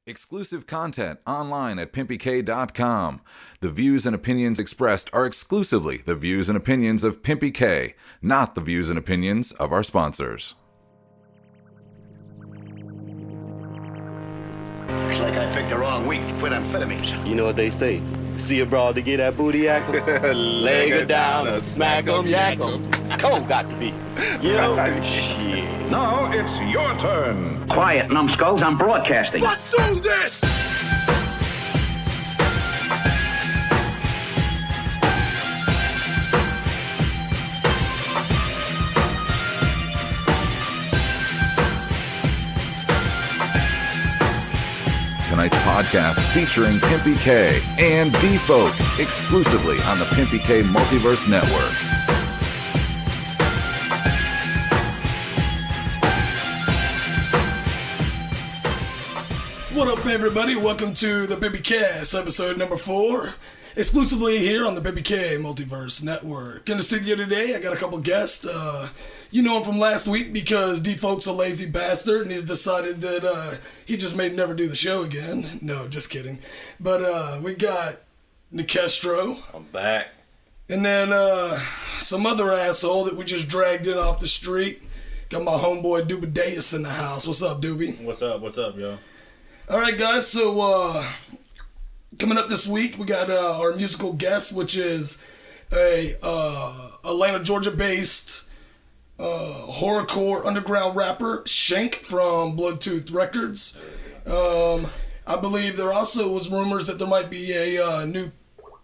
Exclusive content online at PimpyK.com. The views and opinions expressed are exclusively the views and opinions of PimpyK, not the views and opinions of our sponsors. Looks like I picked the wrong week to quit amphetamines. You know what they say? See a broad to get that booty act 'em. Leg her down or smack 'em, yak 'em. Cold got to be. You know? Shit. Now it's your turn. Quiet, numbskulls, I'm broadcasting. Let's do this! Tonight's podcast featuring PimpyK and D-Folk exclusively on the PimpyK Multiverse Network. What up, everybody? Welcome to the PimpyCast, episode number 4, exclusively here on the PimpyK Multiverse Network. In the studio today, I got a couple guests. You know him from last week because D-Folk's a lazy bastard and he's decided that he just may never do the show again. No, just kidding. But we got Nekestro. I'm back. And then some other asshole that we just dragged in off the street. Got my homeboy Doobie in the house. What's up, Doobie? What's up, yo? Alright, guys, so coming up this week, we got our musical guest, which is a Atlanta, Georgia-based horrorcore underground rapper, Shank from Bloodtooth Records. I believe there also was rumors that there might be a new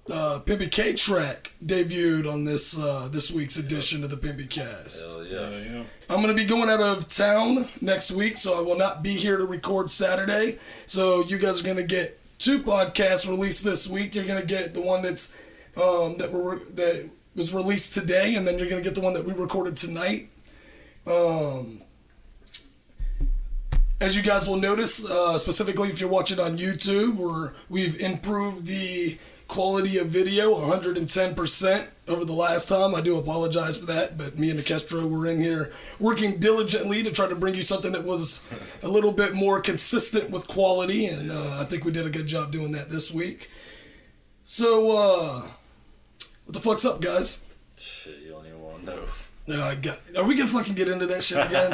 PimpyK track debuted on this week's edition of the PimpyCast. Hell yeah. I'm going to be going out of town next week, so I will not be here to record Saturday. So you guys are going to get 2 podcasts released this week. You're going to get the one that's that was released today, and then you're going to get the one that we recorded tonight. As you guys will notice, specifically if you're watching on YouTube, we've improved the quality of video 110% over the last time. I do apologize for that, but me and Nekestro were in here working diligently to try to bring you something that was a little bit more consistent with quality, and I think we did a good job doing that this week. So, what the fuck's up, guys? Shit, you don't even want to know. Are we gonna fucking get into that shit again?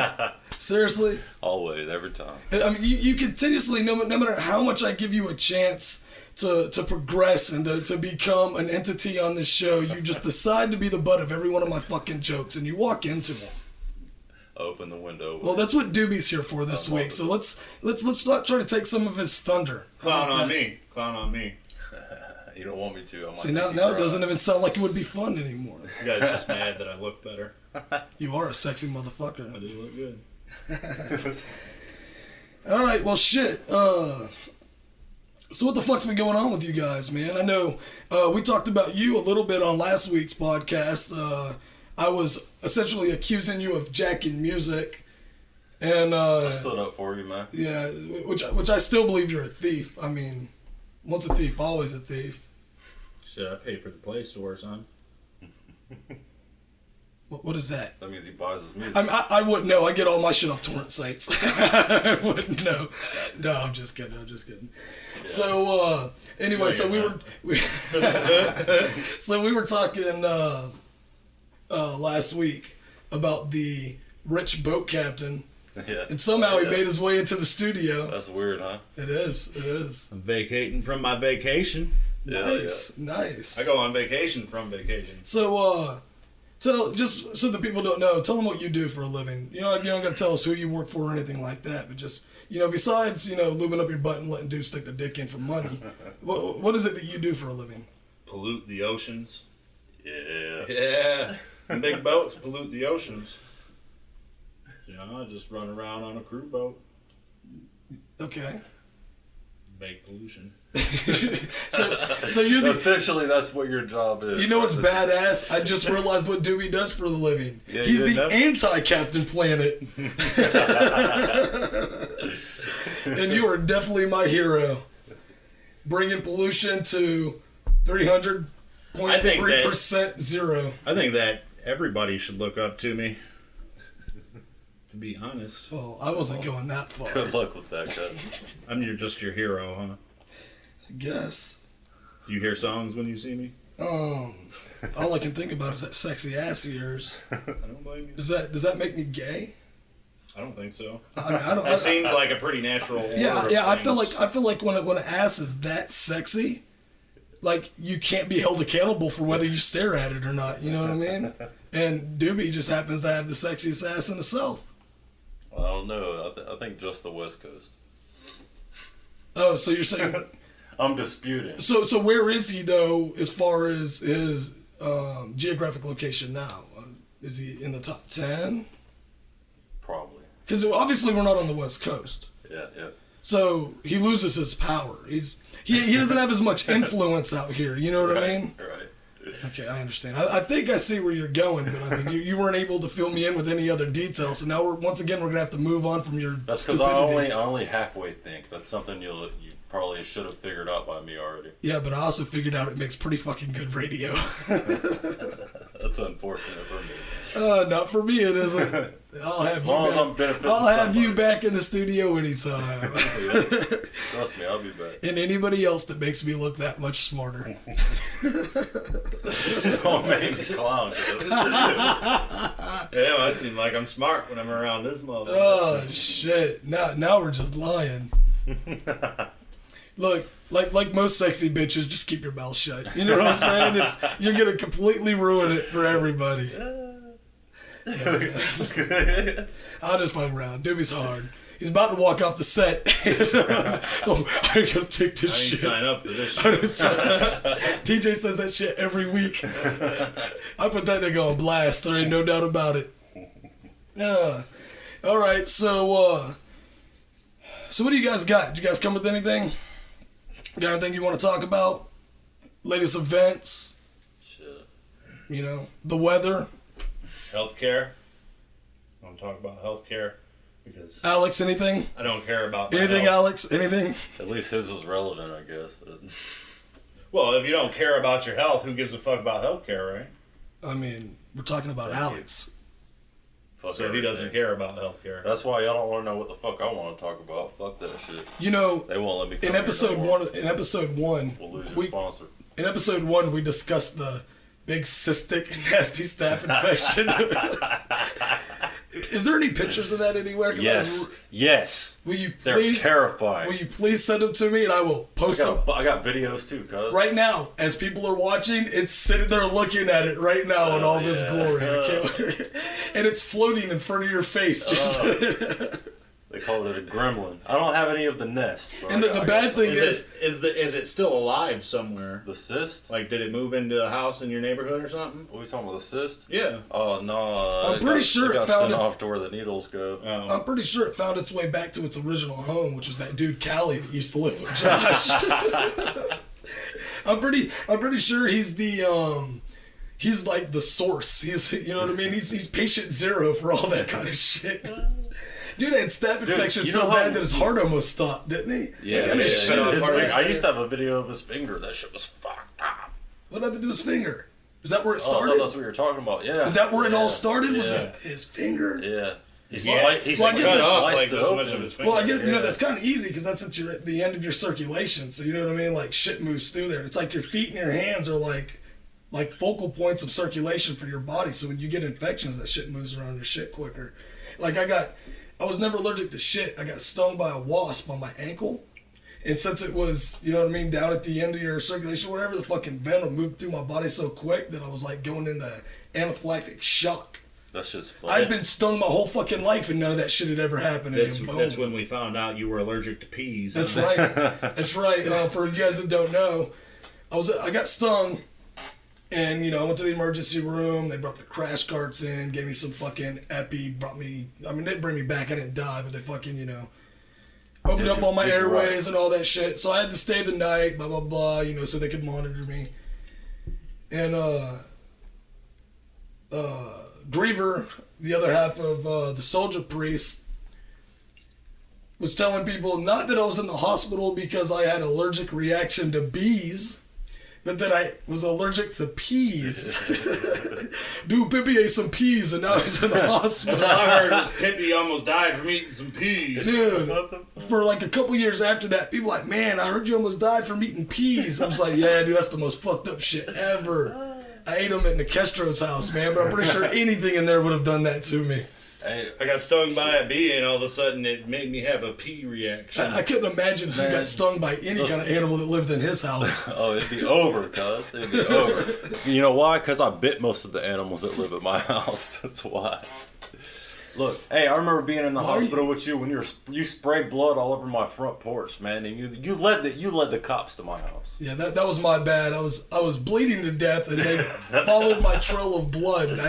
Seriously? Always, every time. I mean, you continuously, no matter how much I give you a chance to progress and to become an entity on this show, you just decide to be the butt of every one of my fucking jokes, and you walk into them. Open the window. Well, that's what Doobie's here for this week. So let's not try to take some of his thunder. Clown on me. You don't want me to. See, now it doesn't even sound like it would be fun anymore. You guys are just mad that I look better. You are a sexy motherfucker. I do look good. All right, well, shit. So what the fuck's been going on with you guys, man? I know we talked about you a little bit on last week's podcast. I was essentially accusing you of jacking music, and I stood up for you, man. Yeah, which I still believe you're a thief. I mean, once a thief, always a thief. Shit, I pay for the Play Store, son. What is that? That means he buys his music. I wouldn't know. I get all my shit off torrent sites. I wouldn't know. No, I'm just kidding. Yeah. So anyway, so we were talking last week about the rich boat captain. Yeah. And somehow he made his way into the studio. That's weird, huh? It is. I'm vacating from my vacation. Nice. I go on vacation from vacation. So, just so the people don't know, tell them what you do for a living. You don't got to tell us who you work for or anything like that, but just, besides, lubing up your butt and letting dudes stick their dick in for money, what is it that you do for a living? Pollute the oceans. Yeah. Yeah. Big boats pollute the oceans. I just run around on a crew boat. Okay. Make pollution. so you're the... Essentially, that's what your job is. You know what's badass? I just realized what Doobie does for a living. Yeah, he's the anti-Captain Planet. And you are definitely my hero. Bringing pollution to 300.3% zero. I think that everybody should look up to me. To be honest. Well, I wasn't going that far. Good luck with that, guys. I'm just your hero, huh? I guess. Do you hear songs when you see me? All I can think about is that sexy ass of yours. I don't blame you. Does that make me gay? I don't think so. I mean, I don't. That seems like a pretty natural order Yeah, of yeah. I things. feel like when an ass is that sexy, like you can't be held accountable for whether you stare at it or not. You know what I mean? And Doobie just happens to have the sexiest ass in the South. Well, I don't know. I think just the West Coast. Oh, so you're saying? I'm disputing. So where is he though, as far as his geographic location now? Is he in the top 10? Probably. Because obviously we're not on the West Coast. Yeah, yeah. So he loses his power. He doesn't have as much influence out here. You know what I mean? Right. Okay, I understand. I think I see where you're going, but I mean, you weren't able to fill me in with any other details. So now we're gonna have to move on from your That's because stupidity. I only halfway think. That's something you probably should have figured out by me already. Yeah, but I also figured out it makes pretty fucking good radio. That's unfortunate for me. Not for me, it isn't. I'll have long as I'm you benefiting back. I'll have you somebody. back in the studio anytime. Trust me, I'll be back. And anybody else that makes me look that much smarter. Don't make me clown. Yeah, I seem like I'm smart when I'm around this mother. Oh shit! Now we're just lying. Look, like most sexy bitches, just keep your mouth shut. You know what I'm saying? You're gonna completely ruin it for everybody. I'll just fuck around. Doobie's hard. He's about to walk off the set. Oh, I ain't gonna take this I didn't shit. sign up for this I shit. didn't sign up. DJ says that shit every week. I put that nigga on blast. There ain't no doubt about it. Yeah. All right. So what do you guys got? Did you guys come with anything? Got anything you want to talk about? Latest events? Shit. You know, the weather? Healthcare. I want to talk about healthcare because Alex, anything? I don't care about my Anything, health. Alex? Anything? At least his was relevant, I guess. Well, if you don't care about your health, who gives a fuck about healthcare, right? I mean, we're talking about Alex. Fuck So he everything. doesn't care about healthcare. That's why y'all don't want to know what the fuck I want to talk about. Fuck that shit. You know, They won't let me. Come in here episode no more. one, We'll lose your we sponsor. in episode 1 we discussed the big cystic nasty staph infection. Is there any pictures of that anywhere? 'Cause Yes. Will you They're please? terrifying. Will you please send them to me and I will post them I got videos too, cuz. right now as people are watching. It's sitting there looking at it right now in all this yeah. glory. I can't, and it's floating in front of your face. Just They call it a gremlin. I don't have any of the nest. but And I the got bad some. thing Is it still alive somewhere? The cyst? Like, did it move into a house in your neighborhood or something? What are we talking about? The cyst? Yeah. Oh no! I'm pretty sure it got found sent it- off to where the needles go. I'm pretty sure it found its way back to its original home, which was that dude Callie that used to live with Josh. I'm pretty sure he's the he's like the source. He's, you know what I mean? He's patient zero for all that kind of shit. Dude had staph infection you so know how- bad that his heart almost stopped, didn't he? Yeah, That kind of shit yeah. is His like- finger- I used to have a video of his finger. That shit was fucked up. What happened to his finger? Is that where it Oh, I started? thought that's what you were talking about. Yeah. Is that where it all Yeah. started? Was Yeah. his finger? Yeah. He Well, sliced, he well, I guess sliced that's- Cut off sliced like it this much open. of his finger. Well, I guess, you know, Yeah. that's kind of easy because that's at the end of your circulation. So, you know what I mean? Like, shit moves through there. It's like your feet and your hands are like focal points of circulation for your body. So when you get infections, that shit moves around your shit quicker. Like, I was never allergic to shit. I got stung by a wasp on my ankle. And since it was, you know what I mean, down at the end of your circulation, whatever, the fucking venom moved through my body so quick that I was like going into anaphylactic shock. That's just funny. I'd been stung my whole fucking life and none of that shit had ever happened. That's, And boom. that's when we found out you were allergic to peas. That's right. That's right. For you guys that don't know, I got stung, and you know I went to the emergency room. They brought the crash carts in, gave me some fucking epi, didn't bring me back. I didn't die, but they fucking opened up all my did you airways right? and all that shit. So I had to stay the night, blah blah blah. So they could monitor me. And Griever, the other half of the soldier priest, was telling people not that I was in the hospital because I had allergic reaction to bees, but that I was allergic to peas. Dude, Pimpy ate some peas and now he's in the hospital. That's all I heard was Pimpy almost died from eating some peas. Dude, for like a couple years after that, people were like, man, I heard you almost died from eating peas. I was like, yeah, dude, that's the most fucked up shit ever. I ate them at Nekestro's house, man, but I'm pretty sure anything in there would have done that to me. I got stung by a bee and all of a sudden it made me have a pee reaction. I couldn't imagine if you got stung by any kind of animal that lived in his house. Oh, it'd be over, cuz. It'd be over. You know why? Because I bit most of the animals that live at my house. That's why. Look, hey, I remember being in the hospital with you when you sprayed blood all over my front porch, man, and you led the cops to my house. Yeah, that was my bad. I was bleeding to death, and they followed my trail of blood.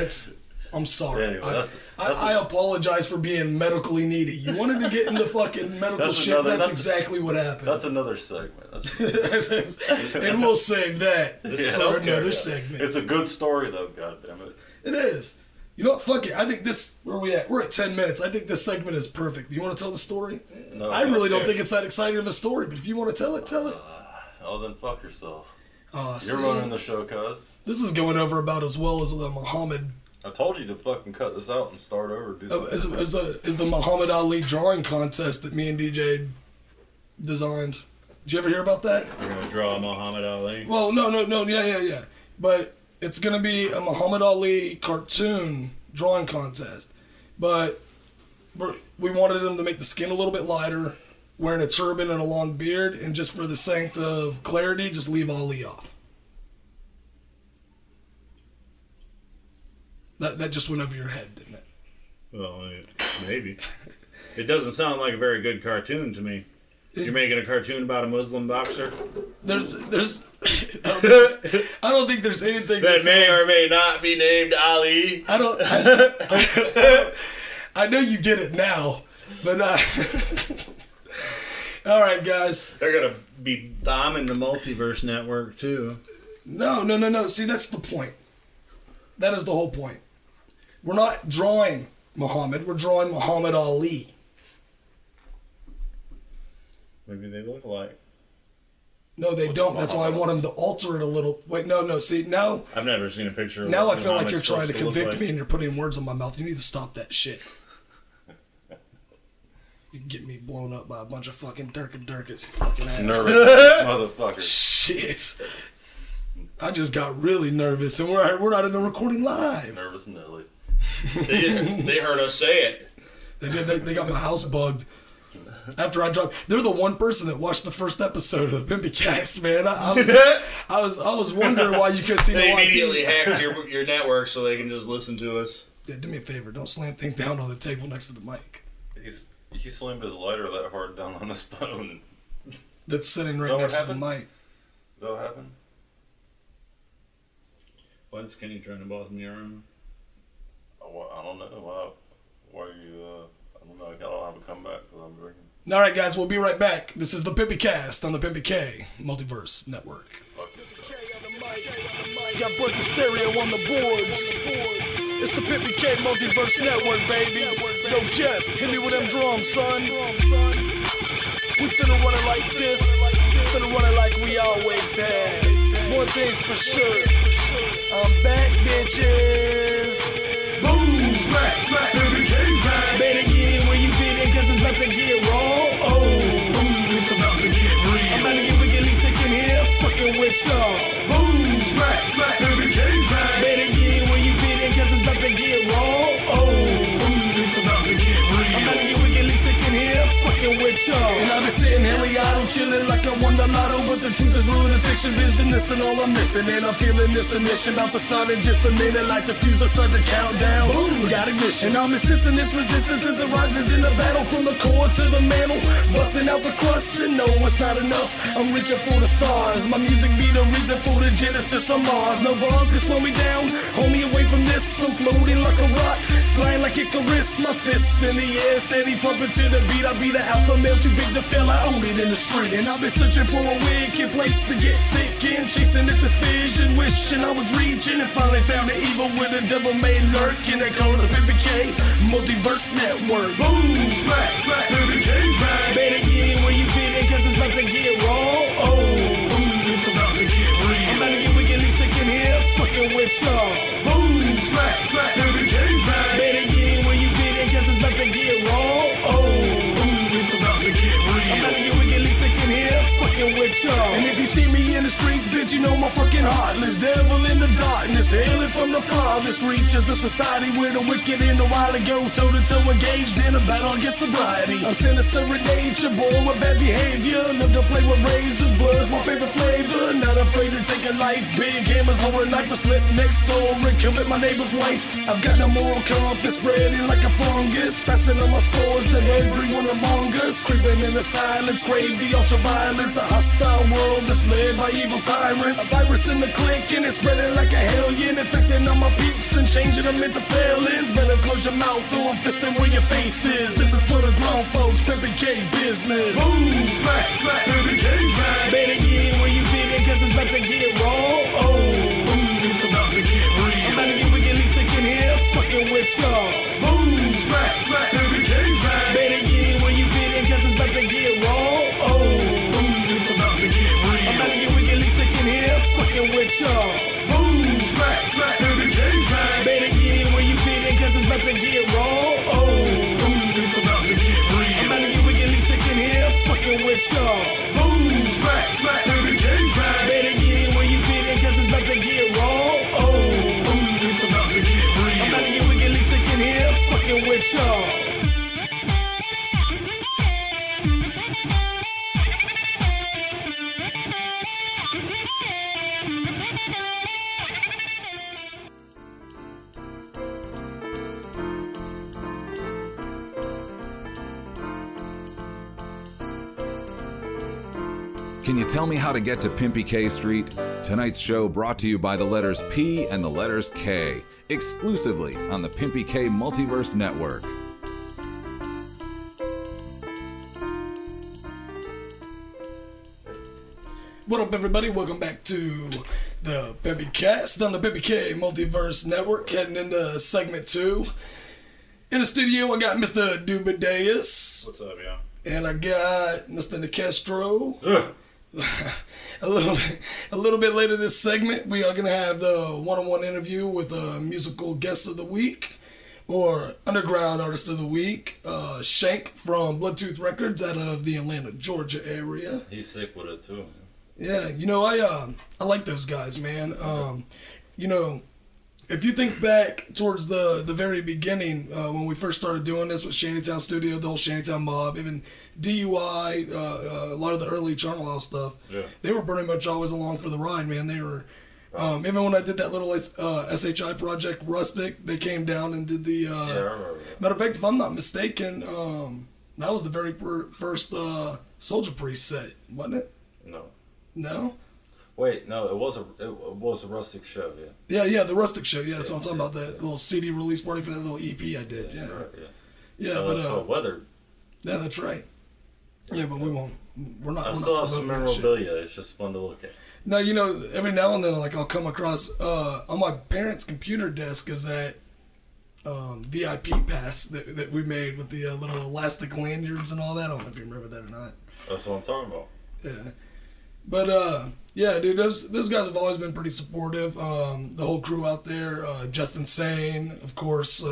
I'm sorry. Anyway, I apologize for being medically needy. You wanted to get into fucking medical shit. That's exactly what happened. That's another segment. And we'll save that for another segment. It's a good story, though. God damn it. It is. You know what? Fuck it. I think where we at? We're at 10 minutes. I think this segment is perfect. Do you want to tell the story? No. I really don't think it's that exciting of a story, but if you want to tell it, tell it. Oh, then fuck yourself. You're running the show, cuz. This is going over about as well as the Muhammad. I told you to fucking cut this out and start over. Is the Muhammad Ali drawing contest that me and DJ designed. Did you ever hear about that? You're going to draw Muhammad Ali? Well, no, yeah. But it's going to be a Muhammad Ali cartoon drawing contest. But we wanted him to make the skin a little bit lighter, wearing a turban and a long beard, and just for the sake of clarity, just leave Ali off. That just went over your head, didn't it? Well, maybe. It doesn't sound like a very good cartoon to me. You're making a cartoon about a Muslim boxer? There's I don't think there's anything that may or may not be named Ali. I know you get it now, but all right, guys. They're gonna be bombing the multiverse network too. No. See, that's the point. That is the whole point. We're not drawing Muhammad. We're drawing Muhammad Ali. Maybe they look alike. No, they don't. That's why I want him to alter it a little. Wait, no. See, now... I've never seen a picture of now I feel Muhammad's like you're trying to convict like. me and you're putting words in my mouth. You need to stop that shit. You get me blown up by a bunch of fucking Durkas, fucking ass. Nervous motherfucker. Shit. I just got really nervous, and we're not even recording live. Nervous Nelly. They heard us say it. They did. They got my house bugged. After I dropped, they're the one person that watched the first episode of the PimpyCast, man. I was wondering why you couldn't see They no immediately IP. hacked your network so they can just listen to us. Yeah, do me a favor. Don't slam things down on the table next to the mic. He slammed his lighter that hard down on his phone. That's sitting right next to the mic. Is that what happened? Why is Kenny trying to boss me around? I don't know. Why you? I don't know. I don't have a comeback because I'm drinking. All right, guys, we'll be right back. This is the PimpyCast on the PimpyK Multiverse Network. Got bunch of stereo on the boards. It's the PimpyK Multiverse Network, baby. Yo, Jeff, hit me with them drums, son. We finna run it like this. Finna run it like we always have. One thing's for sure. I'm back, bitches. Boom, smack, PimpyK's back. Better get in where you fit in, cause it's about to get raw. Oh, boom, it's about to get real. I'm about to get wiggly sick in here, fucking with y'all. Boom, smack, PimpyK's back. Better get in where you fit in, cause it's about to get raw. Oh, boom, it's about to get real. I'm about to get wiggly sick in here, fucking with y'all. And I've been sitting here, chilling like I won the lotto, but the truth is ruling fiction. Vision, this and all I'm missing, and I'm feeling this the mission. About to start in just a minute, like the fuse, I start to count down. Boom, got ignition. And I'm insisting this resistance as it rises in the battle, from the core to the mantle, busting out the crust. And no, it's not enough. I'm reaching for the stars. My music be the reason for the genesis of Mars. No bars can slow me down. Hold me away from this. I'm floating like a rock, flying like Icarus. My fist in the air, steady pumping to the beat. I be the alpha male, too big to fail. I own it in the street. And I've been searching for a wicked place to get sick in, chasing at this vision, wishing I was reaching, and finally found the evil where the devil may lurk. And they call it the PimpyK Multiverse Network. Boom, smack, PimpyK's back. Better get in where you fit in, cause it's about to get raw. Oh, boom, it's about to get real. I'm about to get wickedly sick in here, fucking with y'all. Boom, smack, fucking with y'all. And if you see me in the streets, bitch, you know my fucking heartless devil in the darkness, hailing from the farthest reaches of society where the wicked and the wild go toe to toe engaged in a battle against sobriety. I'm sinister in nature, born with bad behavior, love to play with razors, blood's my favorite flavor. Not afraid to take a life, big hammers or a knife, or slip next door and commit my neighbor's wife. I've got no moral compass, spreading like a fungus, passing on my spores to everyone among us, creeping in the silence, crave the ultraviolence, a hostile world that's led by evil tyrants. A virus in the clique and it's spreading like a hellion, infecting all my peeps and changing them into felons. Better close your mouth or I'm fisting where your face is. This is for the grown folks, PimpyK business. Boom, smack, smack, PimpyK smack. Better get in where you fit in, cause it's about to get raw. Oh, boom, it's about to get real. I'm about to get wicked, sick in here, fucking with y'all. Boom, smack, smack, PimpyK smack. Better get in where you fit in, cause it's about to get raw. Oh, boom, it's about to get real. I'm about to get wicked, sick in here, fucking with y'all. Boom, smack, smack, PimpyK smack. Better get in where you fit in, cause it's about to get raw. Oh, boom, it's about to get real. I'm about to get wicked, sick in here, fucking with y'all. Boom, smack, smack, PimpyK smack. Better get in where you fit in, cause it's about to get raw. Oh, boom, it's about to get real. I'm about to get wicked, sick in here, fucking with y'all. Can you tell me how to get to PimpyK Street? Tonight's show brought to you by the letters P and the letters K, exclusively on the PimpyK Multiverse Network. What up, everybody? Welcome back to the PimpyCast on the PimpyK Multiverse Network, heading into segment 2. In the studio, I got Mr. Doobie. What's up, y'all? And I got Mr. Nekestro. A little bit later this segment, we are going to have the one-on-one interview with a musical guest of the week, or underground artist of the week, Shank from Bloodtooth Records out of the Atlanta, Georgia area. He's sick with it too, man. Yeah, you know, I like those guys, man. You know, if you think back towards the very beginning, when we first started doing this with Shantytown Studio, the whole Shantytown mob, even DUI, a lot of the early Charnel House stuff, they were pretty much always along for the ride, man. They were, even when I did that little SHI project, Rustic, they came down and did the, matter of fact, if I'm not mistaken, that was the very first Soldier Priest set, wasn't it? No. No? Wait, no, it was a Rustic show, yeah. Yeah, the Rustic show. Yeah, that's what I'm talking about. That little CD release party for that little EP I did. Yeah, Right, yeah, no, but that's called Weathered. yeah, that's right. Yeah, but we won't. We're not. I we're still not have some promoting that shit. memorabilia. It's just fun to look at. No, you know, every now and then, like I'll come across on my parents' computer desk is that VIP pass that we made with the little elastic lanyards and all that. I don't know if you remember that or not. That's what I'm talking about. Yeah. But yeah, dude, those guys have always been pretty supportive. The whole crew out there, Justin Sane, of course,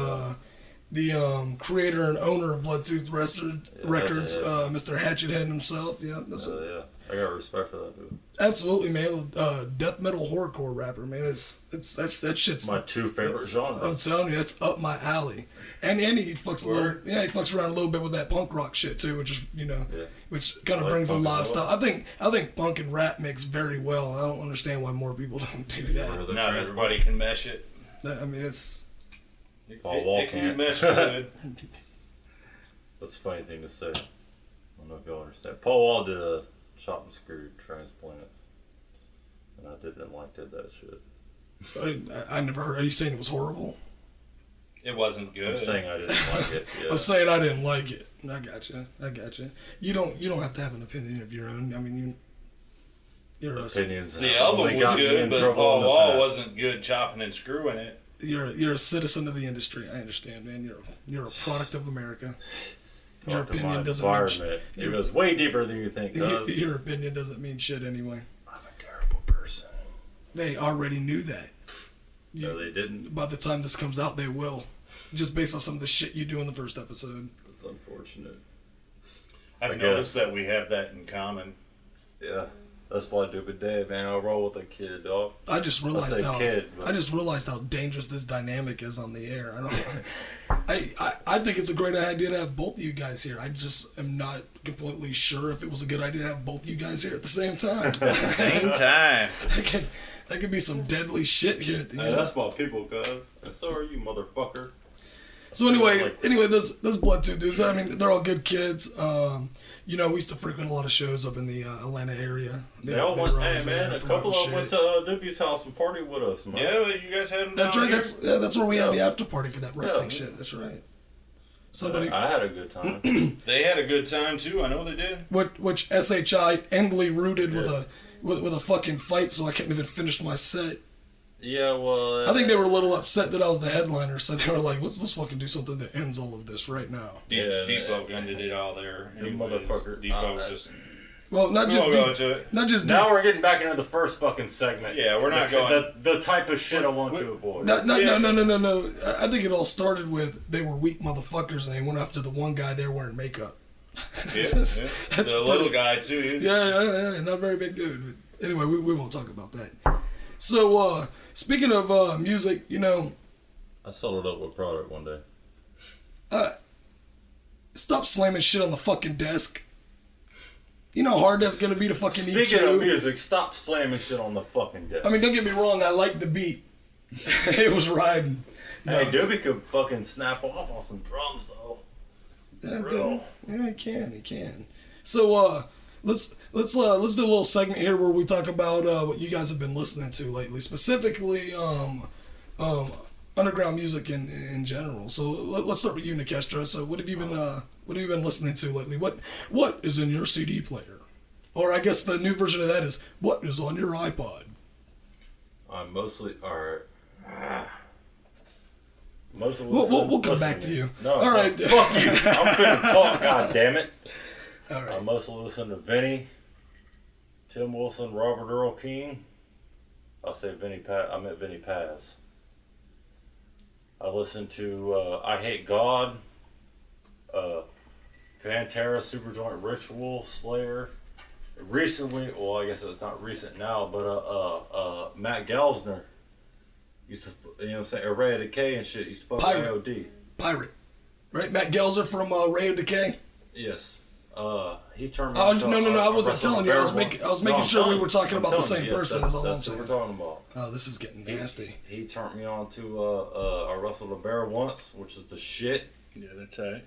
the creator and owner of Bloodtooth Records, Mr. Hatchethead himself. Yeah, Yeah, I got respect for that dude. absolutely, man. Death metal horrorcore rapper, man. That shit's My two favorite genres. I'm telling you, it's up my alley. And he fucks he fucks around a little bit with that punk rock shit too, which is which kind of I like brings a punk lot of as well. stuff. I think punk and rap mix very well. I don't understand why more people don't do that. Not everybody can mesh it. I mean, it's Paul Wall It can can't. mesh good. That's a funny thing to say. I don't know if y'all understand. Paul Wall did a chop and screw transplants, and I did that shit. I never heard. Are you saying it was horrible? It wasn't good. I'm saying I didn't like it. Yeah. I'm saying I didn't like it. I gotcha. You don't have to have an opinion of your own. I mean, you're Opinions. The have album only was gotten me in good, but trouble Paul in the Wall past. wasn't good chopping and screwing it. you're a citizen of the industry. I understand, man. You're a product of America. Your Talk to my opinion doesn't mean environment. It goes way deeper than you think, does. your opinion doesn't mean shit anyway. I'm a terrible person. They already knew that. No, they didn't. By the time this comes out, they will. Just based on some of the shit you do in the first episode. That's unfortunate. I've I noticed guess. that we have that in common. Yeah. That's why Doobie Day, man. I roll with a kid, dog. I just realized but... I just realized how dangerous this dynamic is on the air. I think it's a great idea to have both of you guys here. I just am not completely sure if it was a good idea to have both of you guys here at the same time. Same time. That could be some deadly shit here at the end. That's my people, cuz. And so are you, motherfucker. So anyway, those Bloodtooth dudes, I mean, they're all good kids. You know, we used to frequent a lot of shows up in the Atlanta area. They all went, hey man, a couple of them went to Doobie's house and partied with us, man. Yeah, you guys had them That's down right. here? That's where we had the after party for that wrestling shit. That's right. I had a good time. They had a good time too. I know they did. Which SHI endly rooted with a fucking fight, so I couldn't even finish my set. Yeah, well... I think they were a little upset that I was the headliner, so they were like, let's fucking do something that ends all of this right now. Default ended it all there. You motherfucker. Default just... Well, not just now we're getting back into the first fucking segment. Yeah, we're not going... The type of shit I want to avoid. No. I think it all started with they were weak motherfuckers and they went after the one guy there wearing makeup. That's the little guy too. Yeah, not a very big dude. But anyway, we won't talk about that. So, speaking of music, you know... I settled up with product one day. Stop slamming shit on the fucking desk. You know how hard that's gonna be to fucking eat. Speaking of music, stop slamming shit on the fucking desk. I mean, don't get me wrong, I like the beat. It was riding. Hey, Doobie could fucking snap off on some drums, though. Yeah, he can. So, let's do a little segment here where we talk about what you guys have been listening to lately, specifically underground music in general. So let's start with you, Nekestro. So what have you been listening to lately? What is in your CD player? Or I guess the new version of that is what is on your iPod? Mostly We'll come back to you. No, all right. Fuck you. I'm finna talk. God damn it. All right. I mostly listen to Vinny, Tim Wilson, Robert Earl King. I'll say I meant Vinny Paz. I listen to I Hate God, Pantera, Superjoint Ritual, Slayer. Recently, well, I guess it's not recent now, but Matt Gelsner used to, you know what I'm saying, Array of Decay and shit. Used to fuck IOD. Pirate. Right? Matt Gelser from Ray of Decay? Yes. He turned me no, I wasn't telling you. I was making sure we were talking about the same person. That's all I'm That's saying. what we're talking about. Oh, this is getting nasty. He turned me on to I wrestled a bear once, which is the shit. Yeah, that's tight.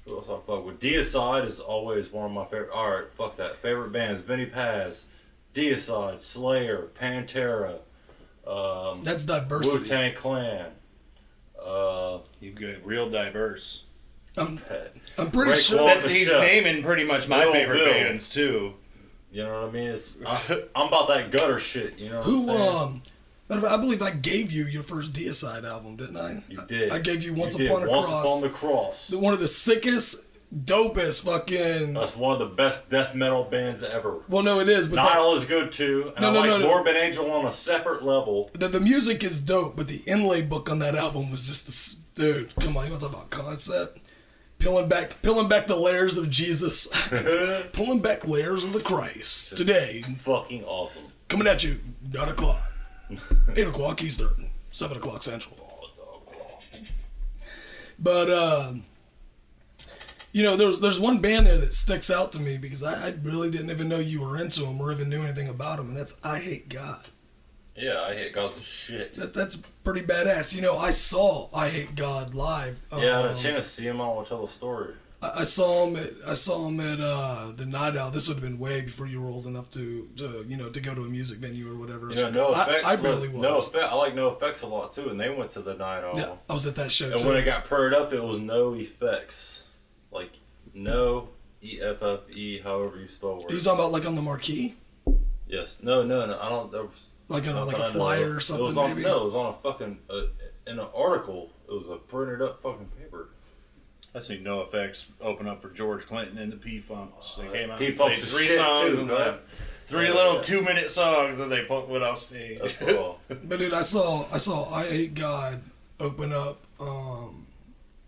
Who else I fuck with? Deicide is always one of my favorite. All right, fuck that. Favorite bands: Vinny Paz, Deicide, Slayer, Pantera. That's diversity. Wu-Tang Clan. You've got real diverse. I'm pretty sure that's he's naming pretty much my favorite bands too. You know what I mean? I'm about that gutter shit. You know what I'm saying? I believe I gave you your first Deicide album, didn't I? You did. I gave you Once Upon the Cross. One of the sickest, dopest fucking... That's one of the best death metal bands ever. Well, no, it is. But Nile is good too. And I like Morbid Angel on a separate level. The music is dope, but the inlay book on that album was just this... Dude, come on, you want to talk about concept? Peeling back the layers of Jesus. Pulling back layers of the Christ. Just today. Fucking awesome. Coming at you, 9 o'clock. 8 o'clock Eastern. 7 o'clock Central. But, you know, there's one band there that sticks out to me because I really didn't even know you were into them or even knew anything about them, and that's I Hate God. Yeah, I Hate God's shit. That's pretty badass. You know, I saw I Hate God live. Yeah, I had a chance to see him. I want to tell the story. I saw him at the Night Owl. This would have been way before you were old enough to go to a music venue or whatever. You know, NoFX. I barely was. I like NoFX a lot too, and they went to the Night Owl. Yeah, I was at that show and too. When it got paired up, it was NoFX, like no EFFE, however you spell words. Are you talking about like on the marquee? Yes. No. I don't. There was like on a flyer or something. Maybe? No, it was on a fucking in an article. It was a printed up fucking paper. I seen NoFX open up for George Clinton and the P-Funks. They came out P-Funks and played 3 shit songs too, and right? 3 little 2-minute songs that they went off stage. That's cool. But dude, I saw I Hate God open up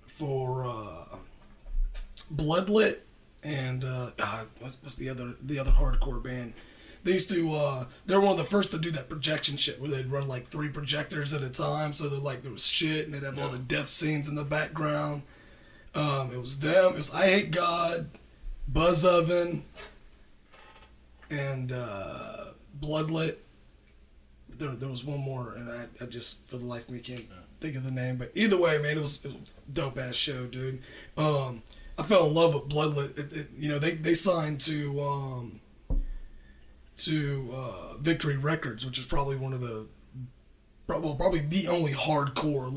for Bloodlit and what's the other hardcore band? They used to, they were one of the first to do that projection shit where they'd run like 3 projectors at a time. So that like there was shit and they'd have all the death scenes in the background. It was them. It was I Hate God, Buzz Oven, and Bloodlit. There was one more, and I just for the life of me can't think of the name. But either way, man, it was a dope ass show, dude. I fell in love with Bloodlit. You know, they signed to Victory Records, which is probably one of the probably the only hardcore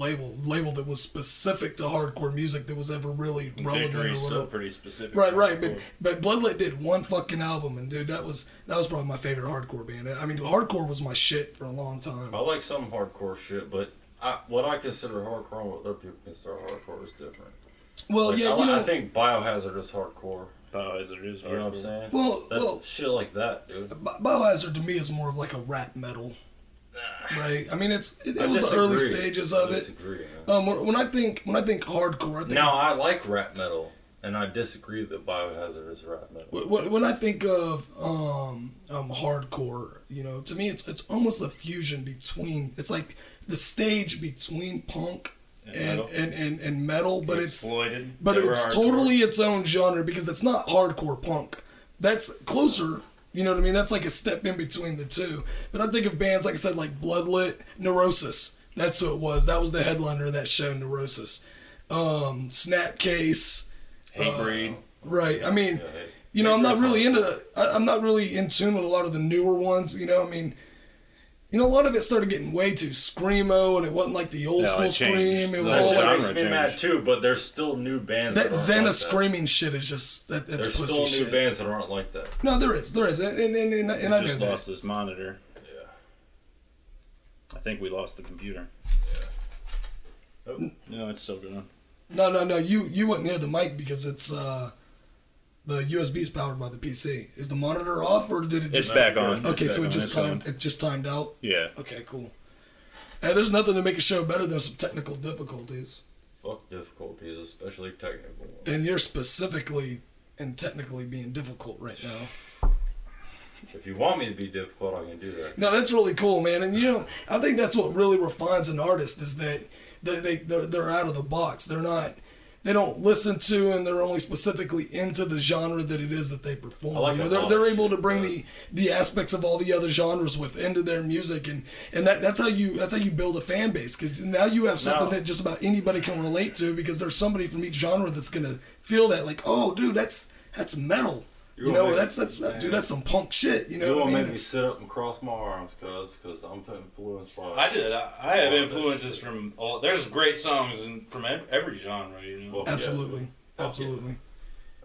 label that was specific to hardcore music that was ever really relevant. Victory's or whatever. still pretty specific. Right. But Bloodlit did one fucking album, and dude, that was probably my favorite hardcore band. I mean, hardcore was my shit for a long time. I like some hardcore shit, but what I consider hardcore and what other people consider hardcore is different. Well, like, yeah, I think Biohazard is hardcore. Biohazard is hardcore. You know what I'm saying? Well, shit like that, dude. Biohazard to me is more of like a rap metal. Right. I mean, it was the early stages of it. When I think hardcore, I think I like rap metal, and I disagree that Biohazard is rap metal. When I think of hardcore, you know, to me it's almost a fusion between. It's like the stage between punk and metal, but it's totally its own genre because it's not hardcore punk. That's closer. You know what I mean? That's like a step in between the two. But I think of bands, like I said, like Bloodlit, Neurosis. That's who it was. That was the headliner of that show, Neurosis. Snapcase. Hatebreed. Right. I mean, you know, I'm not really in tune with a lot of the newer ones. You know, I mean, you know, a lot of it started getting way too screamo, and it wasn't like the old school scream. It was all like makes me mad too, but there's still new bands. That Xena screaming shit is just that's there's pussy still shit. new bands that aren't like that. No, there is, and I just know lost that. this monitor. Yeah. I think we lost the computer. Yeah. Oh. No, it's still going. No. You went near the mic because it's the USB is powered by the PC. Is the monitor off or did it just? It's back on. Okay, so it just timed out. Yeah. Okay, cool. And there's nothing to make a show better than some technical difficulties. Fuck difficulties, especially technical ones. And you're specifically and technically being difficult right now. If you want me to be difficult, I can do that. No, that's really cool, man. And you know, I think that's what really refines an artist is that they're out of the box. They don't listen to, and they're only specifically into the genre that it is that they perform. Like, you know, they're able to bring the aspects of all the other genres into their music, and that's how you build a fan base. Because now you have something that just about anybody can relate to, because there's somebody from each genre that's gonna feel that, like, oh, dude, that's metal. You know, that's some punk shit. You know, You what I won't mean? make me sit up and cross my arms, because I'm influenced by. I did. I have influences from all. There's great songs from every genre. You know. Well, Absolutely.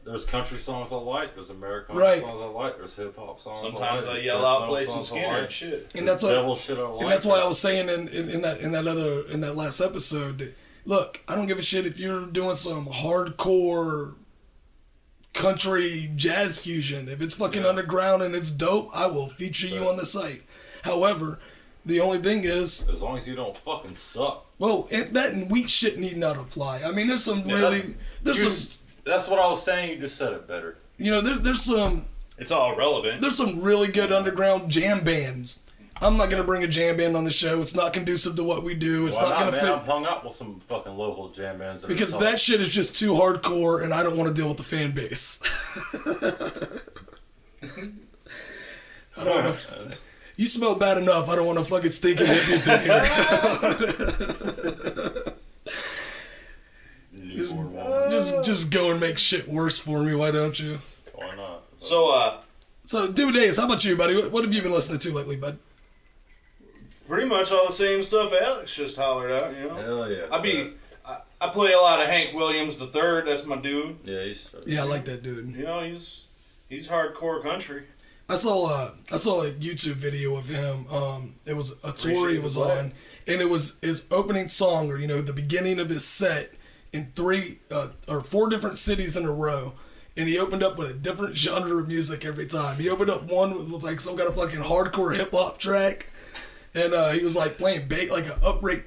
There's country songs I like. There's Americana songs I like. There's hip hop songs. Sometimes I like. I yell out, play some Skinner and shit. And that's what. Devil shit I like. And that's why I was saying in that last episode that, look, I don't give a shit if you're doing some hardcore country jazz fusion. If it's fucking underground and it's dope, I will feature you on the site. However, the only thing is, as long as you don't fucking suck. Well, and weak shit need not apply. I mean, there's some That's what I was saying. You just said it better. You know, there's some. It's all relevant. There's some really good underground jam bands. I'm not gonna bring a jam band on the show. It's not conducive to what we do. It's not gonna fit. I'm hung up with some fucking local jam bands. Because that shit is just too hardcore, and I don't want to deal with the fan base. I don't want to. You smell bad enough. I don't want to fucking stinking hippies in here. just go and make shit worse for me. Why don't you? Why not? So, Doobie Days, how about you, buddy? What have you been listening to lately, bud? Pretty much all the same stuff Alex just hollered out, you know? Hell yeah. I play a lot of Hank Williams III. That's my dude. Yeah, I like that dude. You know, he's hardcore country. I saw a YouTube video of him. It was a tour he was on, and it was his opening song, or the beginning of his set in 3 or 4 different cities in a row. And he opened up with a different genre of music every time. He opened up one with like some kind of fucking hardcore hip hop track, and he was like playing bass, like an upright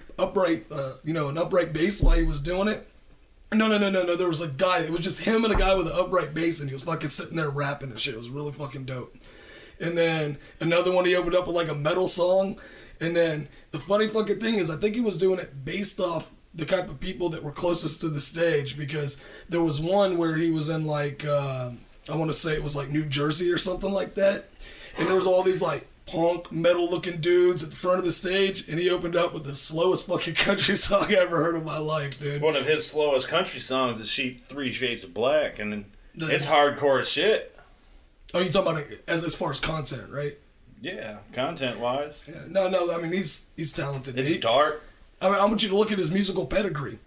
bass while he was doing it. No. There was a guy. It was just him and a guy with an upright bass, and he was fucking sitting there rapping and shit. It was really fucking dope. And then another one, he opened up with like a metal song. And then the funny fucking thing is, I think he was doing it based off the type of people that were closest to the stage, because there was one where he was in like, I want to say it was like New Jersey or something like that. And there was all these like punk metal looking dudes at the front of the stage, and he opened up with the slowest fucking country song I ever heard in my life, dude. One of his slowest country songs is Three Shades of Black, and it's hardcore as shit. Oh, you talking about it as far as content, right? Yeah, content-wise. Yeah, no. I mean, he's talented. It's dark. I mean, I want you to look at his musical pedigree.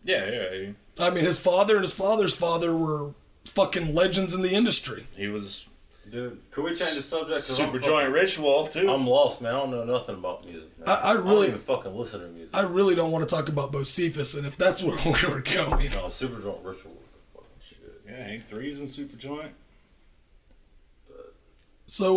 Yeah. I mean, his father and his father's father were fucking legends in the industry. He was... Dude, can we change the subject? Super Joint Ritual, too. I'm lost, man. I don't know nothing about music. I really... I don't even fucking listen to music. I really don't want to talk about Bocephus, and if that's where we were going... No, Super Joint Ritual was the fucking shit. Yeah, Hank 3's in Super Joint. So,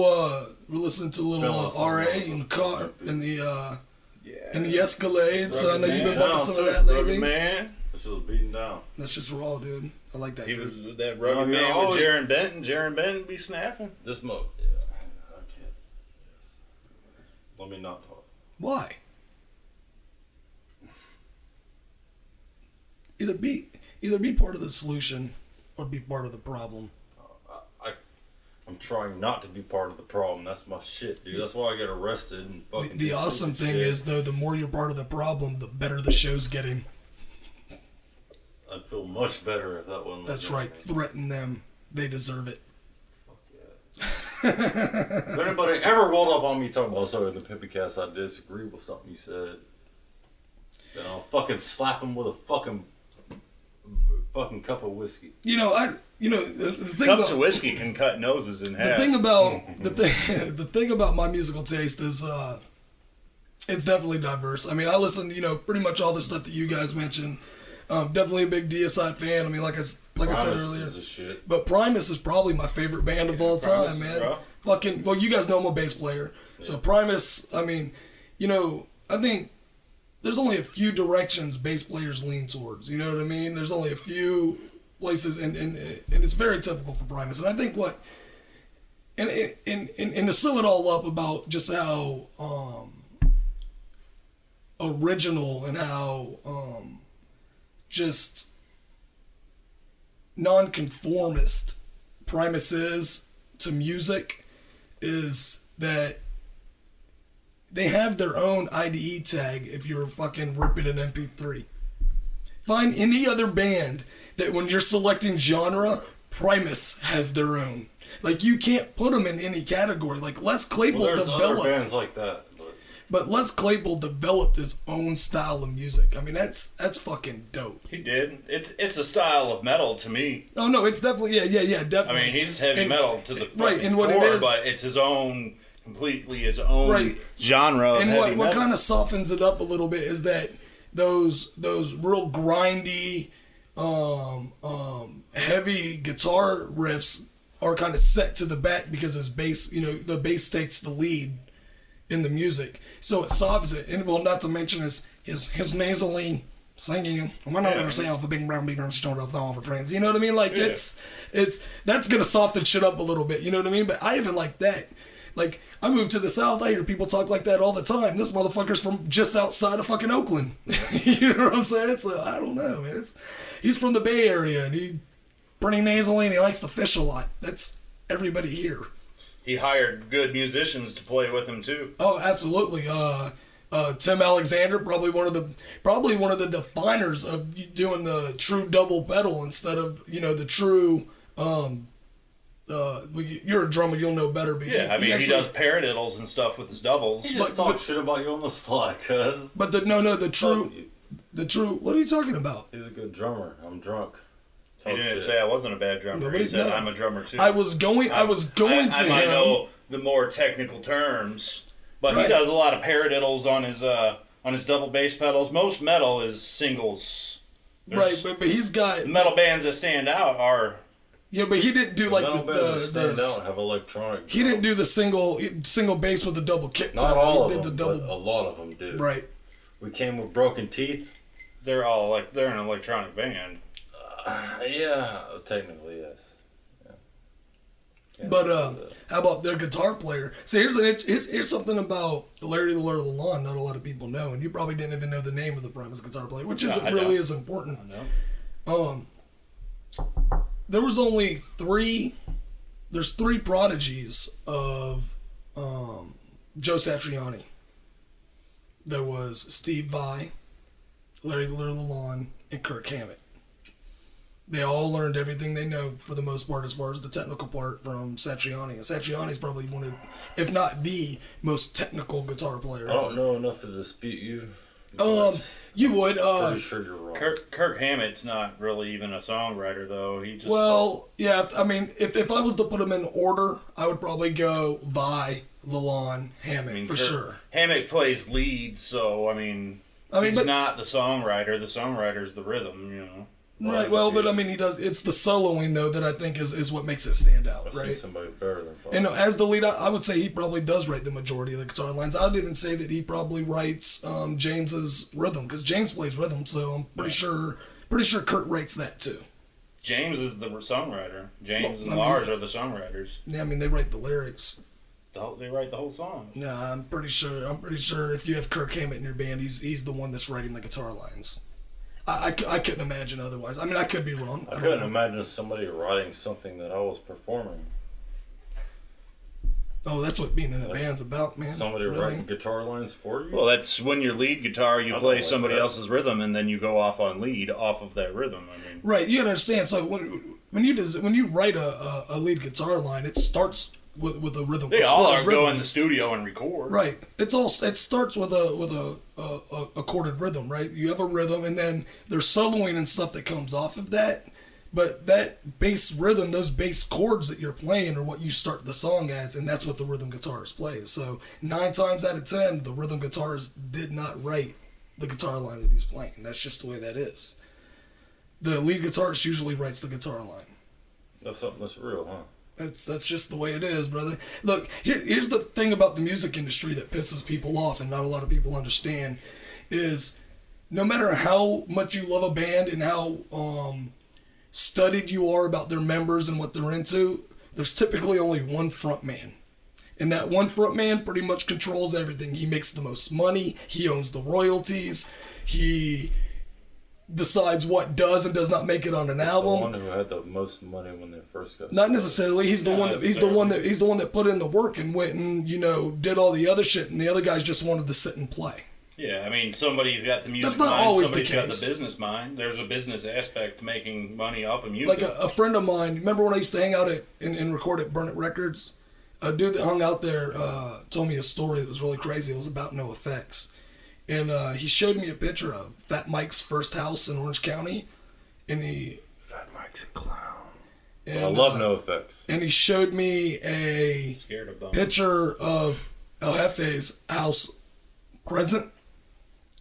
we're listening to a little RA in the car, in the Escalade, so I know you've been bumping some of that lately. Man. That shit was beaten down. That's just raw, dude. I like that. He was that rugged man with Jaron Benton. Jaron Benton be snapping. This yeah, I can't. Yes. Let me not talk. Why? Either be part of the solution or be part of the problem. I'm trying not to be part of the problem. That's my shit, dude. That's why I get arrested and fucking. The awesome thing is, though, the more you're part of the problem, the better the show's getting. I'd feel much better if that wasn't. That's right. Threaten them. They deserve it. Fuck yeah. If anybody ever rolled up on me talking about, sorry, in the PimpyCast, I disagree with something you said, then I'll fucking slap him with a fucking cup of whiskey. The thing Cups of whiskey can cut noses in half. The thing about my musical taste is it's definitely diverse. I mean, I listen to pretty much all the stuff that you guys mentioned. Definitely a big Deicide fan. I mean, like I said earlier, is a shit. But Primus is probably my favorite band of all time, man. Fucking well, you guys know I'm a bass player, so Primus. I mean, I think there's only a few directions bass players lean towards. You know what I mean? There's only a few places, and it's very typical for Primus. And I think and to sum it all up about just how original and how just nonconformist Primus is to music is that they have their own IDE tag if you're fucking ripping an MP3. Find any other band that when you're selecting genre, Primus has their own. Like, you can't put them in any category. Like, Les Claypool there's developed... other bands like that. But Les Claypool developed his own style of music. I mean, that's fucking dope. He did. It's a style of metal to me. Oh, no, it's definitely... Yeah, definitely. I mean, he's heavy metal to the right, and what core, it is, but it's his own... completely his own genre of and heavy what metal. kind of softens it up a little bit is that those real grindy heavy guitar riffs are kind of set to the back because his bass, the bass takes the lead in the music, so it softens it. And well, not to mention his nasally singing. Why not ever say off a big brown beaver and start off all for friends? You know what I mean? Like it's that's gonna soften shit up a little bit. You know what I mean? But I even like that. Like, I moved to the South, I hear people talk like that all the time. This motherfucker's from just outside of fucking Oakland. You know what I'm saying? So, I don't know, man. He's from the Bay Area, and he's pretty nasally, and he likes to fish a lot. That's everybody here. He hired good musicians to play with him, too. Oh, absolutely. Tim Alexander, probably one of the definers of doing the true double pedal instead of, the true... you're a drummer, you'll know better. But he does paradiddles and stuff with his doubles. He just talk shit about you on the slide, cuz. But the true. What are you talking about? He's a good drummer. I'm drunk. He didn't say I wasn't a bad drummer. He said I'm a drummer too. I was going to I might know the more technical terms, but he does a lot of paradiddles on his double bass pedals. Most metal is singles. Right, but he's got the metal bands that stand out are. Yeah, but he didn't do like the have electronic. He didn't do the single bass with the double kick. Not all of them, but a lot of them do. Right. We came with Broken Teeth. They're an electronic band. Yeah, technically, yes. Yeah, But how about their guitar player? See, here's something about Larry the Lord of the Lawn not a lot of people know, and you probably didn't even know the name of the Primus guitar player, which isn't really as important. There was only there's three prodigies of Joe Satriani. There was Steve Vai, Larry the Lord of the Lawn, and Kirk Hammett. They all learned everything they know for the most part as far as the technical part from Satriani. And Satriani's probably one of, if not the most technical guitar player I don't know enough to dispute you. You would. Pretty sure you're wrong. Kirk Hammett's not really even a songwriter, though. He just. Well, yeah. I mean, if I was to put them in order, I would probably go Vai, Lalonde, Hammett for sure. Hammett plays lead, so he's not the songwriter. The songwriter's the rhythm, you know. Right. Well, but I mean, he does. It's the soloing though that I think is what makes it stand out, right? I've seen somebody better than Vai. And as the lead, I would say he probably does write the majority of the guitar lines. I would even say that he probably writes James's rhythm because James plays rhythm, so I'm pretty sure Kurt writes that too. James is the songwriter. James and Lars are the songwriters. Yeah, I mean they write the lyrics. They write the whole song. No, I'm pretty sure if you have Kirk Hammett in your band, he's the one that's writing the guitar lines. I couldn't imagine otherwise. I mean, I could be wrong. I couldn't imagine somebody writing something that I was performing. Oh, that's what being in a band's about, man. Somebody writing guitar lines for you? Well, that's when your lead guitar, you play somebody else's rhythm, and then you go off on lead off of that rhythm. I mean, right? You gotta understand. So when you write a lead guitar line, it starts with a rhythm. They all are go in the studio and record. Right. It starts with a chorded rhythm, right? You have a rhythm, and then there's soloing and stuff that comes off of that. But that bass rhythm, those bass chords that you're playing, are what you start the song as, and that's what the rhythm guitarist plays. So 9 times out of 10, the rhythm guitarist did not write the guitar line that he's playing. That's just the way that is. The lead guitarist usually writes the guitar line. That's something that's real, huh? That's just the way it is, brother. Look, here's the thing about the music industry that pisses people off and not a lot of people understand is no matter how much you love a band and how studied you are about their members and what they're into, there's typically only one front man. And that one front man pretty much controls everything. He makes the most money. He owns the royalties. He decides what does and does not make it on an album. The one who had the most money when they first got started. Not necessarily. He's the one that put in the work and went and did all the other shit, and the other guys just wanted to sit and play. Yeah, I mean, somebody's got the music That's not mind, always somebody's the got case. the business mind. There's a business aspect to making money off of music. Like a friend of mine, remember when I used to hang out and record at Burn It Records? A dude that hung out there told me a story that was really crazy. It was about NoFX. And he showed me a picture of Fat Mike's first house in Orange County. And Fat Mike's a clown. And, I love NoFX. And he showed me a picture of El Jefe's house present.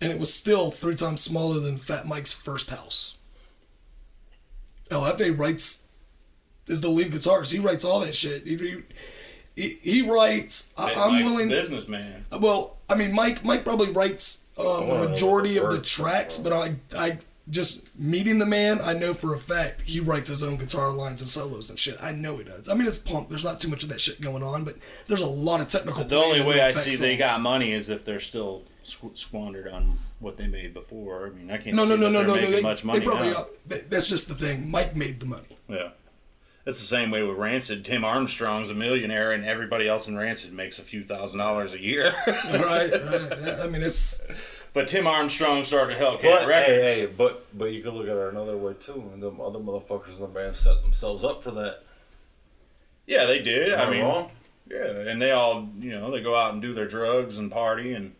And it was still 3 times smaller than Fat Mike's first house. El Jefe is the lead guitarist. He writes all that shit. He writes. I'm willing. Businessman. Well, I mean, Mike probably writes the majority of the tracks, but I just meeting the man, I know for a fact he writes his own guitar lines and solos and shit. I know he does. I mean, it's punk. There's not too much of that shit going on, but there's a lot of technical. The only way I see they got money is if they're still squandered on what they made before. I mean, I can't. No. Making much money they probably now. That's just the thing. Mike made the money. Yeah. It's the same way with Rancid. Tim Armstrong's a millionaire, and everybody else in Rancid makes a few $1,000s a year. right. Yeah, I mean, it's. But Tim Armstrong started Hellcat Records. Hey, but you can look at it another way too, and the other motherfuckers in the band set themselves up for that. Yeah, they did. Am I mean, wrong? Yeah, and they all, they go out and do their drugs and party and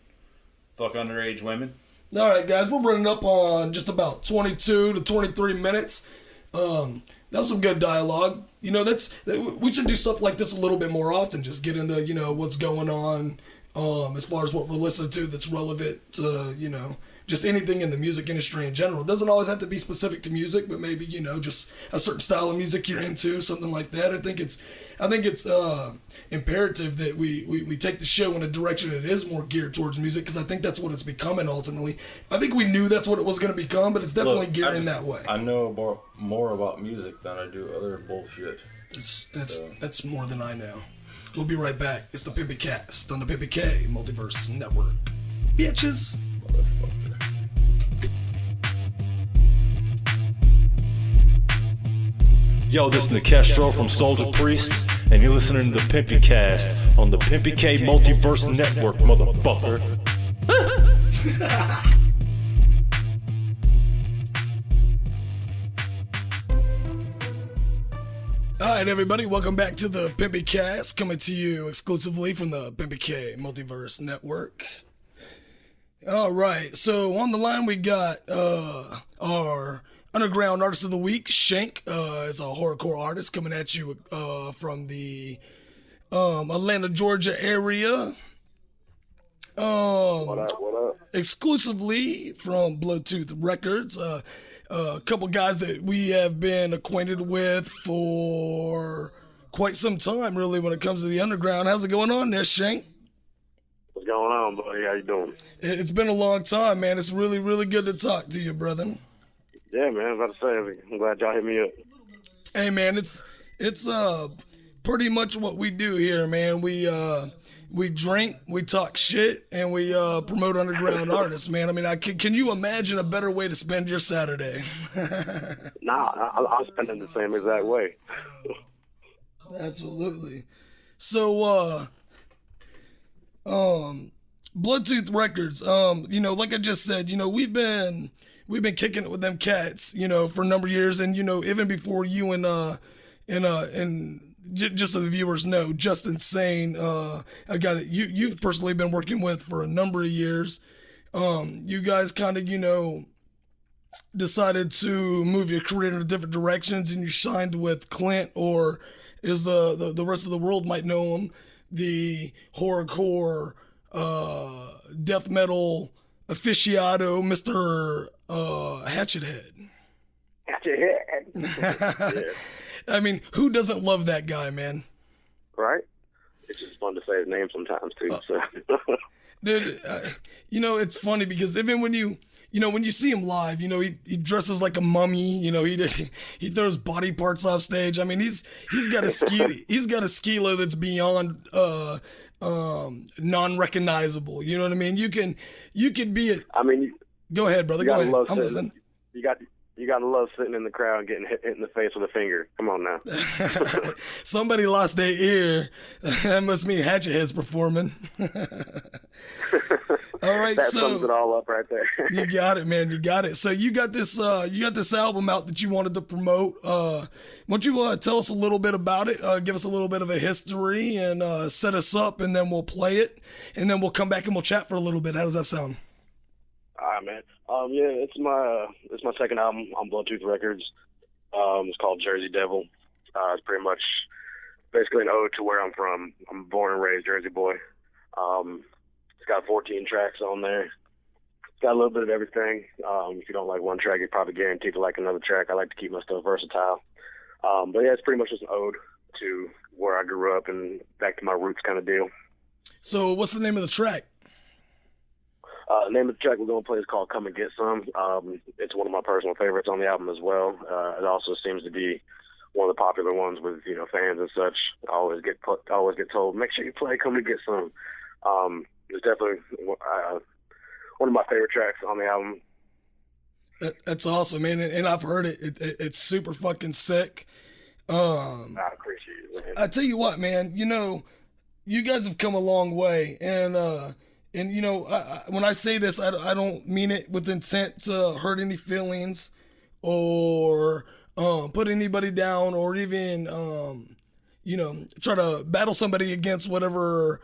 fuck underage women. All right, guys, we're running up on just about 22 to 23 minutes. That was some good dialogue. We should do stuff like this a little bit more often. Just get into, what's going on as far as what we're listening to that's relevant to, just anything in the music industry in general. It doesn't always have to be specific to music, but maybe, you know, just a certain style of music you're into, something like that. I think it's imperative that we take the show in a direction that is more geared towards music, because I think that's what it's becoming ultimately. I think we knew that's what it was going to become, but it's definitely geared in that way. I know more about music than I do other bullshit. That's more than I know. We'll be right back. It's the PimpyCast on the PimpyK Multiverse Network. Bitches. Yo, this is Nekestro from Soldier Priest, and you're listening to the PimpyCast on the PimpyK Multiverse Network, motherfucker. Alright everybody, welcome back to the PimpyCast, coming to you exclusively from the PimpyK Multiverse Network. Alright, so on the line we got our Underground Artist of the Week, Shank, is a horrorcore artist coming at you from the Atlanta, Georgia area. What up? Exclusively from Bloodtooth Records. A couple guys that we have been acquainted with for quite some time, really, when it comes to the underground. How's it going on there, Shank? What's going on, buddy? How you doing? It's been a long time, man. It's really, really good to talk to you, brother. Yeah, man. I was about to say, I'm glad y'all hit me up. Hey, man, it's pretty much what we do here, man. We drink, we talk shit, and we promote underground artists, man. I mean, can you imagine a better way to spend your Saturday? Nah, I'm spending the same exact way. Absolutely. So, Bloodtooth Records, you know, like I just said, you know, we've been kicking it with them cats, you know, for a number of years, and you know, even before you and just so the viewers know, Just Insane, a guy that you've personally been working with for a number of years. You guys kind of, you know, decided to move your career in different directions, and you signed with Clint, or as the rest of the world might know him, the horrorcore death metal aficionado, Mr. Hatchethead. Yeah. I mean, who doesn't love that guy, man? Right? It's just fun to say his name sometimes, too. So. Dude, you know, it's funny because even when you see him live, you know, he dresses like a mummy. You know, he throws body parts off stage. I mean, he's got a skilo that's beyond non-recognizable. You know what I mean? You could be go ahead, brother. Go ahead. I'm listening. You gotta love sitting in the crowd and getting hit in the face with a finger. Come on now. Somebody lost their ear. That must mean Hatchethead's performing. All right, that sums it all up right there. You got it, man. You got it. So you got this album out that you wanted to promote. Why don't you tell us a little bit about it? Give us a little bit of a history and set us up, and then we'll play it, and then we'll come back and we'll chat for a little bit. How does that sound? All right, man. Yeah, it's my second album on Bloodtooth Records. It's called Jersey Devil. It's pretty much basically an ode to where I'm from. I'm a born and raised Jersey boy. It's got 14 tracks on there. It's got a little bit of everything. If you don't like one track, you're probably guaranteed to like another track. I like to keep my stuff versatile. But yeah, it's pretty much just an ode to where I grew up and back to my roots kind of deal. So what's the name of the track? The name of the track we're going to play is called Come and Get Some. It's one of my personal favorites on the album as well. It also seems to be one of the popular ones with, you know, fans and such. I always get told, make sure you play Come and Get Some. It's definitely one of my favorite tracks on the album. That's awesome, man. And I've heard it. It's super fucking sick. I appreciate it, man. I tell you what, man, you know, you guys have come a long way, and you know, when I say this, I don't mean it with intent to hurt any feelings or put anybody down, or even you know, try to battle somebody against whatever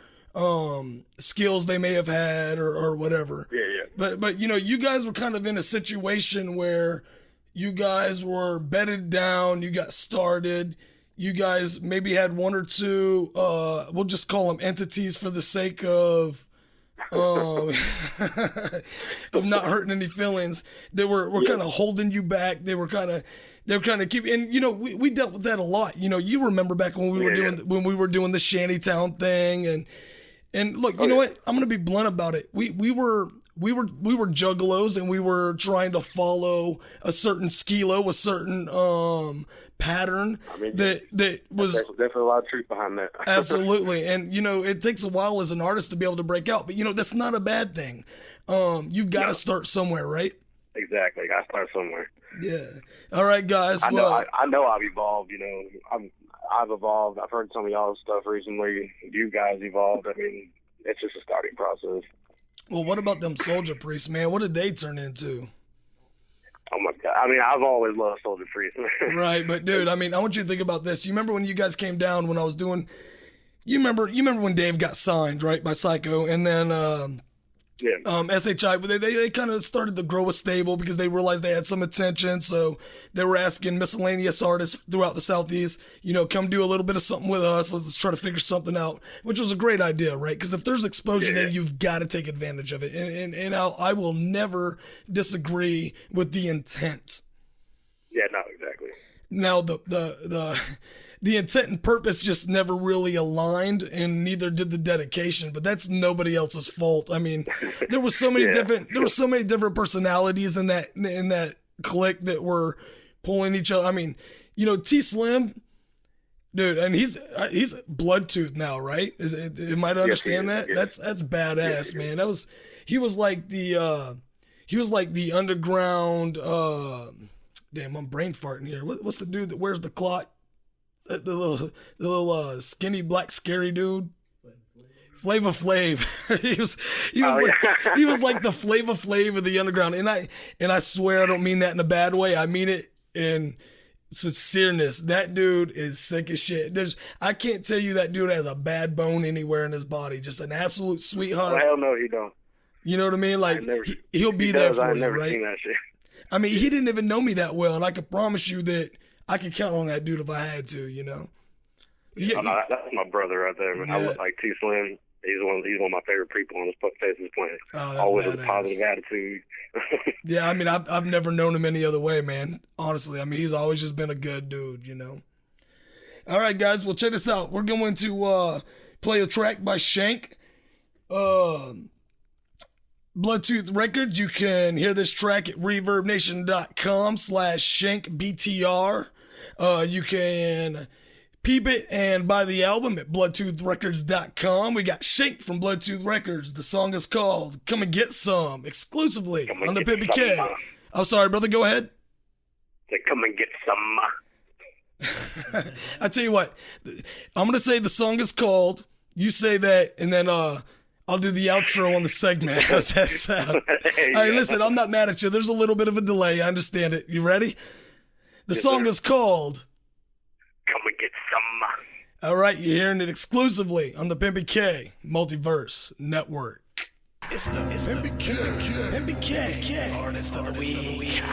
skills they may have had or whatever. Yeah. But you know, you guys were kind of in a situation where you guys were bedded down, you got started, you guys maybe had one or two, we'll just call them entities for the sake of of not hurting any feelings. They were kind of holding you back. They were kind of keeping, and you know, we dealt with that a lot. You know, you remember back when we were doing the Shantytown thing, and look, you know what? I'm gonna be blunt about it. We were juggalos, and we were trying to follow a certain skilo, a certain pattern. I mean, that was definitely a lot of truth behind that. Absolutely. And you know, it takes a while as an artist to be able to break out, but you know, that's not a bad thing. You've got to start somewhere, right? Exactly. Got to start somewhere. Yeah. All right, guys. I know I've evolved. You know, I've evolved. I've heard some of y'all's stuff recently. You guys evolved. I mean, it's just a starting process. Well, what about them Soldier Priests, man? What did they turn into? Oh my God. I mean, I've always loved Soldier Priest. Right, but dude, I mean, I want you to think about this. You remember when you guys came down when I was doing, you remember when Dave got signed, right, by Psycho, and then SHI, they kind of started to grow a stable because they realized they had some attention, so they were asking miscellaneous artists throughout the Southeast, you know, come do a little bit of something with us, let's try to figure something out, which was a great idea, right? Because if there's exposure there, you've got to take advantage of it, and I will never disagree with the intent. Yeah, no, exactly. Now, the intent and purpose just never really aligned, and neither did the dedication. But that's nobody else's fault. I mean, there was so many different personalities in that clique that were pulling each other. I mean, you know, T Slim, dude, and he's Bloodtooth now, right? Am I to understand that? Yes. That's badass, man. He was like the underground. Damn, I'm brain farting here. What's the dude that wears the clock? The little skinny black scary dude, Flava Flav. he was like the Flava Flav of the underground, and I swear I don't mean that in a bad way. I mean it in sincereness. That dude is sick as shit. I can't tell you that dude has a bad bone anywhere in his body. Just an absolute sweetheart. Well, hell no, he don't. You know what I mean? Like he'll be there for you, right? Seen that shit. I mean, he didn't even know me that well, and I can promise you that I could count on that dude if I had to, you know. Yeah, that's my brother right there, man. Yeah. I look like T Slim. He's one of my favorite people on this planet. Always with a positive attitude. Yeah, I mean, I've never known him any other way, man. Honestly, I mean, he's always just been a good dude, you know. All right, guys, well, check this out. We're going to play a track by Shank. Bloodtooth Records. You can hear this track at reverbnation.com/ShankBTR. You can peep it and buy the album at bloodtoothrecords.com. We got Shank from Bloodtooth Records. The song is called Come and Get Some, exclusively on the PimpyCast. I'm sorry, brother, go ahead. Come and get some. I tell you what, I'm going to say the song is called, you say that, and then I'll do the outro on the segment. How's that sound? Hey, all right, listen, I'm not mad at you. There's a little bit of a delay. I understand it. You ready? The song is called Come and Get Some. All right, you're hearing it exclusively on the PimpyK Multiverse Network. It's the PimpyK Artist of the Week.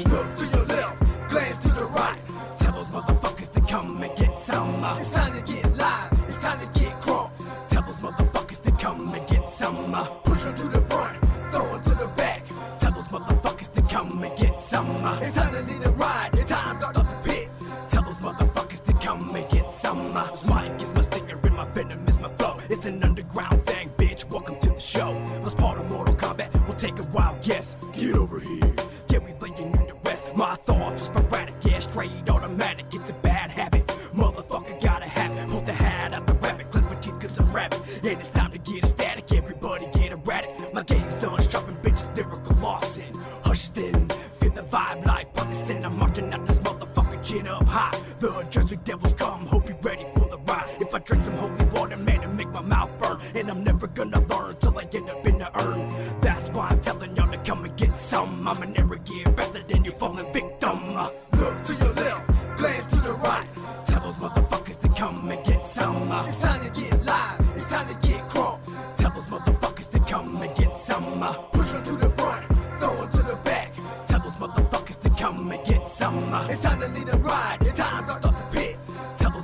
Look to your left, glance to the right. Tell those motherfuckers to come and get some. It's time to get live, it's time to get crunk. Tell those motherfuckers to come and get some. Push them to the front, throw them to the back. Tell those motherfuckers to come and get some. It's time to lead a ride, it's time to start the pit. Tell those motherfuckers to come and get some. This mic is my stinger and my venom is my flow. It's an underground thing, bitch, welcome to the show. Let's part of Mortal Kombat, we'll take a wild guess. Get over here, yeah, we laying you the rest. My thoughts are sporadic, yeah, straight automatic. It's a bad habit, motherfucker gotta have it. Pull the hat out the rabbit, click my teeth cause I'm rapping. And it's time to get a static, everybody get erratic. My game's done, sharpen bitches, lyrical Lawson. Hush then, feel the vibe like Parkinson. I'm marching out this motherfucker, chin up high. The Jersey Devils come, hope you're ready for the ride. If I drink some holy water, man, it make my mouth burn. And I'm never gonna learn till I end up in the urn. That's why I'm telling y'all to come and get some. I'm an arrogant bastard and you're falling victim. Look to your left, glance to the right. Tell those motherfuckers to come and get some. It's time to get live, it's time to get crunk. Tell those motherfuckers to come and get some. Push them to the front, throw them to the back. Tell those motherfuckers to come and get some. It's time to lead a ride, it's time to start the pit. Tell those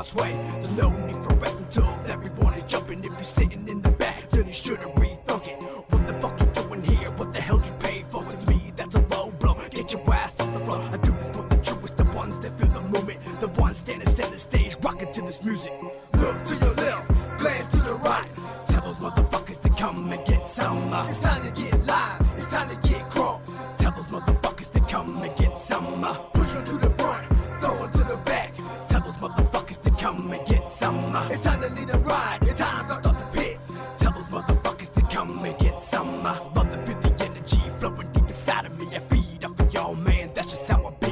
I sway. There's no need for rest until everyone is jumping. If you're sitting in the back, then you should've rethunk it. What the fuck you doing here? What the hell you paid for? It's me, that's a low blow. Get your ass off the floor. I do this for the truest, the ones that feel the movement, the ones standing center stage, rocking to this music. Look to your left, glance to the right. Tell those motherfuckers to come and get some. It's time to get live, it's time to get crunk. Tell those motherfuckers to come and get some. Push them to the front, throw them to the back. Tell those motherfuckers to come and get some. It's time to lead a ride, it's time to start the pit. Tell those motherfuckers to come and get some. Love to feel the energy flowing deep inside of me. I feed off of y'all, man, that's just how I be.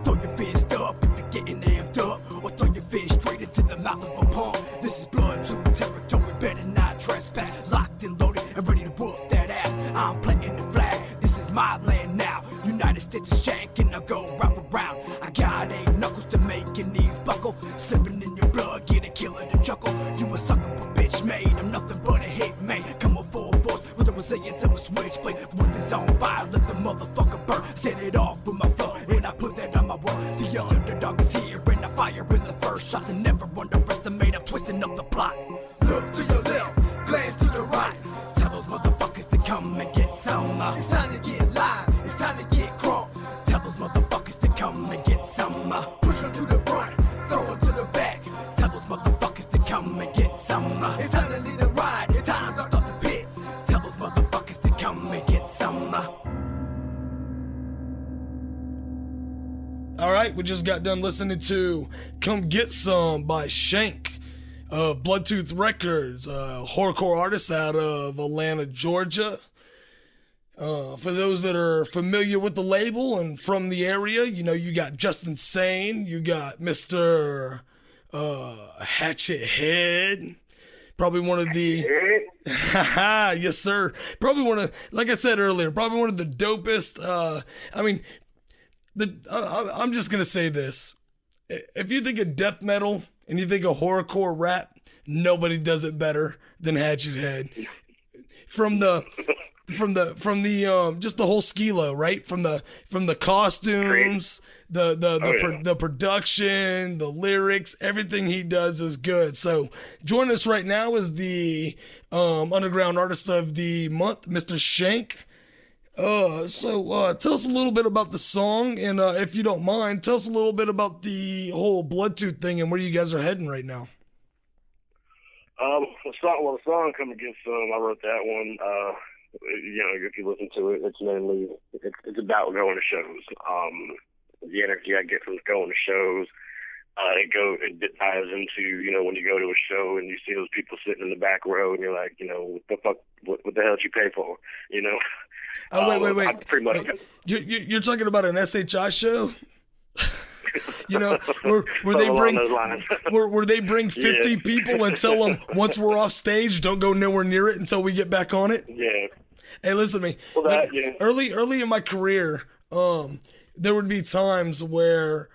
Throw your fist up if you're getting amped up, or throw your fist straight into the mouth of a pump. This is Bloodtooth territory, better not trespass. Locked and loaded and ready to whoop that ass. I'm planting the flag, this is my land now. United States of Shank and I go round for round. I got 8 knuckles to make your knees buckle. Slipping in your blood, get a killer to chuckle. You a sucker for bitch made, I'm nothing but a hit man. Come on full force with the resilience of a switchblade. Whip is on fire, let the motherfucker burn. Set it off with my flow and I put that on my word. The underdog is here and I fire in the first shot. And never underestimate, I'm twisting up the plot. Look to your left, glance to the right. Tell those motherfuckers to come and get some. It's time to get live, it's time to get crunk. Tell those motherfuckers to come and get some. Push them to the front, throw them to the back. Tell those motherfuckers to come and get some. It's time to lead a ride, it's time to start the pit. Tell those motherfuckers to come and get some. All right, we just got done listening to Come Get Some by Shank of Bloodtooth Records, a horrorcore artist out of Atlanta, Georgia. For those that are familiar with the label and from the area, you know, you got Justin Sane, you got Mr. Hatchet Head, probably one of the... yes, sir. Probably one of, like I said earlier, probably one of the dopest, I'm just going to say this. If you think of death metal and you think of horrorcore rap, nobody does it better than Hatchet Head. From the just the whole skilo, right? From the costumes, the production, the lyrics, everything he does is good. So join us right now is the underground artist of the month, Mr. Shank. So tell us a little bit about the song, and if you don't mind, tell us a little bit about the whole Bloodtooth thing and where you guys are heading right now. The song Come Against Some, I wrote that one. If you listen to it, it's mainly, it's about going to shows. The energy I get from going to shows, it ties into, when you go to a show and you see those people sitting in the back row and you're like, what the fuck, what the hell did you pay for, Oh, wait. Pretty much. You're talking about an SHI show? where they bring 50 people and tell them once we're off stage, don't go nowhere near it until we get back on it? Yeah. Hey, listen to me. Early in my career, there would be times where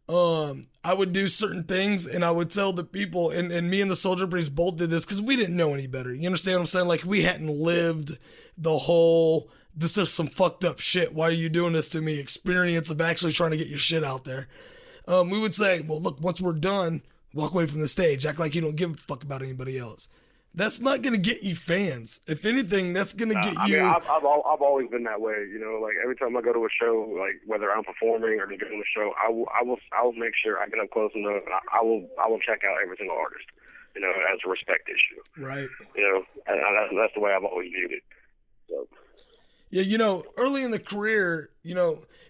I would do certain things and I would tell the people, and me and the Soldier Priest both did this because we didn't know any better. You understand what I'm saying? Like, we hadn't lived the whole, this is some fucked up shit, why are you doing this to me, experience of actually trying to get your shit out there. We would say, well, look, once we're done, walk away from the stage, act like you don't give a fuck about anybody else. That's not going to get you fans. If anything, that's going to get you... I've always been that way, like every time I go to a show, like whether I'm performing or doing a show, I will make sure I get up close enough, and I will check out every single artist, as a respect issue. Right. And that's the way I've always viewed it. So. Yeah, early in the career,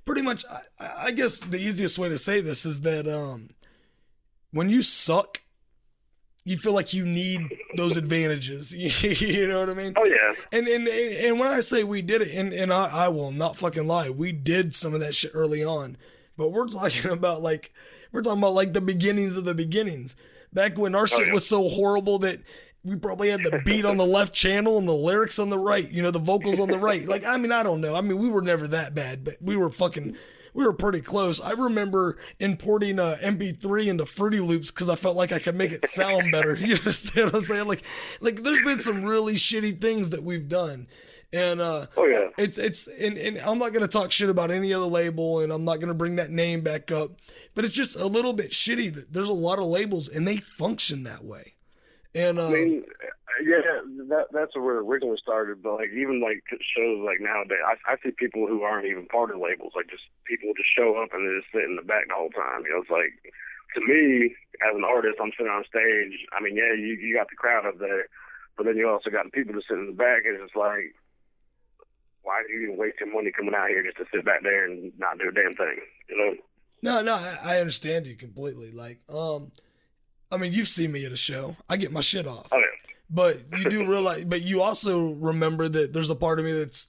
pretty much, I guess the easiest way to say this is that when you suck, you feel like you need those advantages. You know what I mean? Oh, yeah. And when I say we did it, and I will not fucking lie, we did some of that shit early on. But we're talking about like the beginnings of the beginnings. Back when our shit was so horrible that we probably had the beat on the left channel and the lyrics on the right, the vocals on the right. Like, I don't know. We were never that bad, but we were pretty close. I remember importing MP3 into Fruity Loops because I felt like I could make it sound better. You understand what I'm saying? Like there's been some really shitty things that we've done. And it's I'm not going to talk shit about any other label, and I'm not going to bring that name back up. But it's just a little bit shitty that there's a lot of labels and they function that way. And I mean, yeah, that's where it originally started. But like even like shows like nowadays, I see people who aren't even part of labels, like just people just show up and they just sit in the back the whole time. You know, it's like, to me as an artist, I'm sitting on stage. I mean, yeah, you got the crowd up there, but then you also got the people that sit in the back. And it's just like, why do you even waste your money coming out here just to sit back there and not do a damn thing? You know? No, I understand you completely. Like, I mean, you've seen me at a show. I get my shit off. Oh, yeah. But you do realize, but you also remember that there's a part of me that's,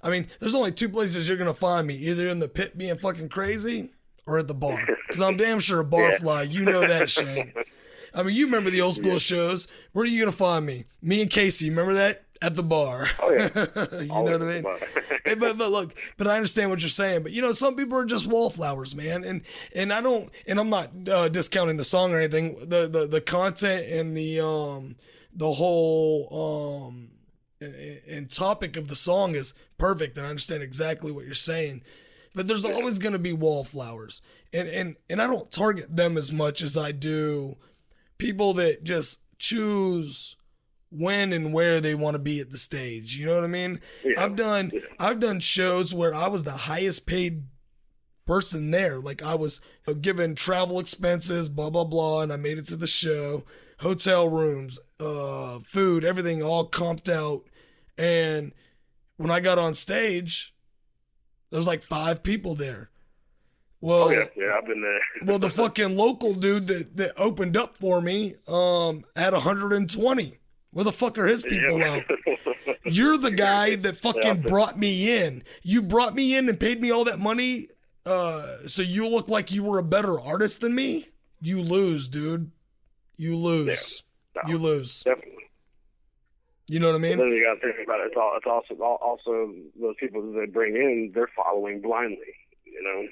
I mean, there's only two places you're going to find me, either in the pit being fucking crazy or at the bar. Because I'm damn sure a barfly. You know that, Shank. I mean, you remember the old school shows. Where are you going to find me? Me and Casey, remember that? At the bar. Oh, yeah. You know what I mean? Hey, but look, but I understand what you're saying. But, you know, some people are just wallflowers, man. And I don't, and I'm not discounting the song or anything. The content and the whole and topic of the song is perfect, and I understand exactly what you're saying. But there's always going to be wallflowers, and I don't target them as much as I do people that just choose when and where they want to be at the stage. You know what I mean? Yeah. I've done shows where I was the highest paid person there. Like I was given travel expenses, blah blah blah, and I made it to the show. Hotel rooms, food, everything all comped out. And when I got on stage, there was like 5 people there. Well, yeah, I've been there. Well, the fucking local dude that opened up for me had 120. Where the fuck are his people out? You're the guy that fucking brought me in. You brought me in and paid me all that money so you look like you were a better artist than me? You lose, dude. You lose. Yeah, no, you lose. Definitely. You know what I mean? And then you got to think about it. It's also those people that they bring in, they're following blindly, you know?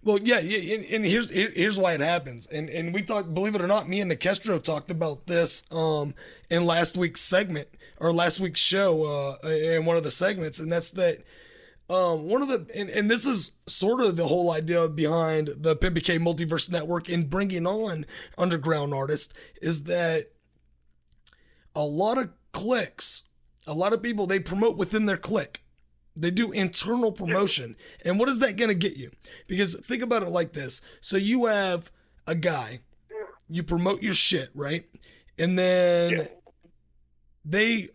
Well, yeah, and here's why it happens. And we talked, believe it or not, me and Nekestro talked about this in last week's segment, or last week's show in one of the segments, and that's that one of the, and this is sort of the whole idea behind the PimpyK Multiverse Network in bringing on underground artists, is that a lot of cliques, a lot of people, they promote within their clique. They do internal promotion. And what is that going to get you? Because think about it like this. So you have a guy, you promote your shit, right? And then they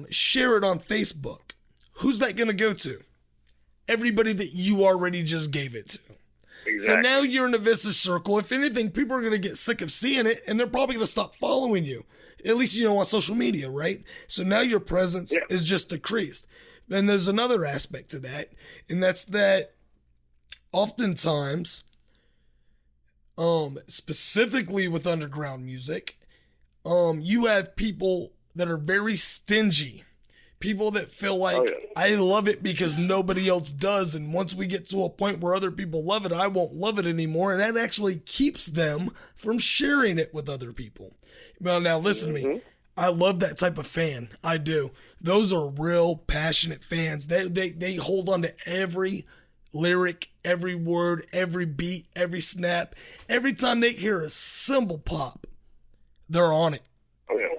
share it on Facebook. Who's that going to go to? Everybody that you already just gave it to. Exactly. So now you're in a vicious circle. If anything, people are going to get sick of seeing it, and they're probably going to stop following you. At least, you know, on social media, right? So now your presence is just decreased. Then there's another aspect to that, and that's that oftentimes, specifically with underground music, you have people that are very stingy. People that feel like, I love it because nobody else does, and once we get to a point where other people love it, I won't love it anymore, and that actually keeps them from sharing it with other people. Well, now listen to me. I love that type of fan. I do. Those are real passionate fans. They hold on to every lyric, every word, every beat, every snap. Every time they hear a cymbal pop, they're on it.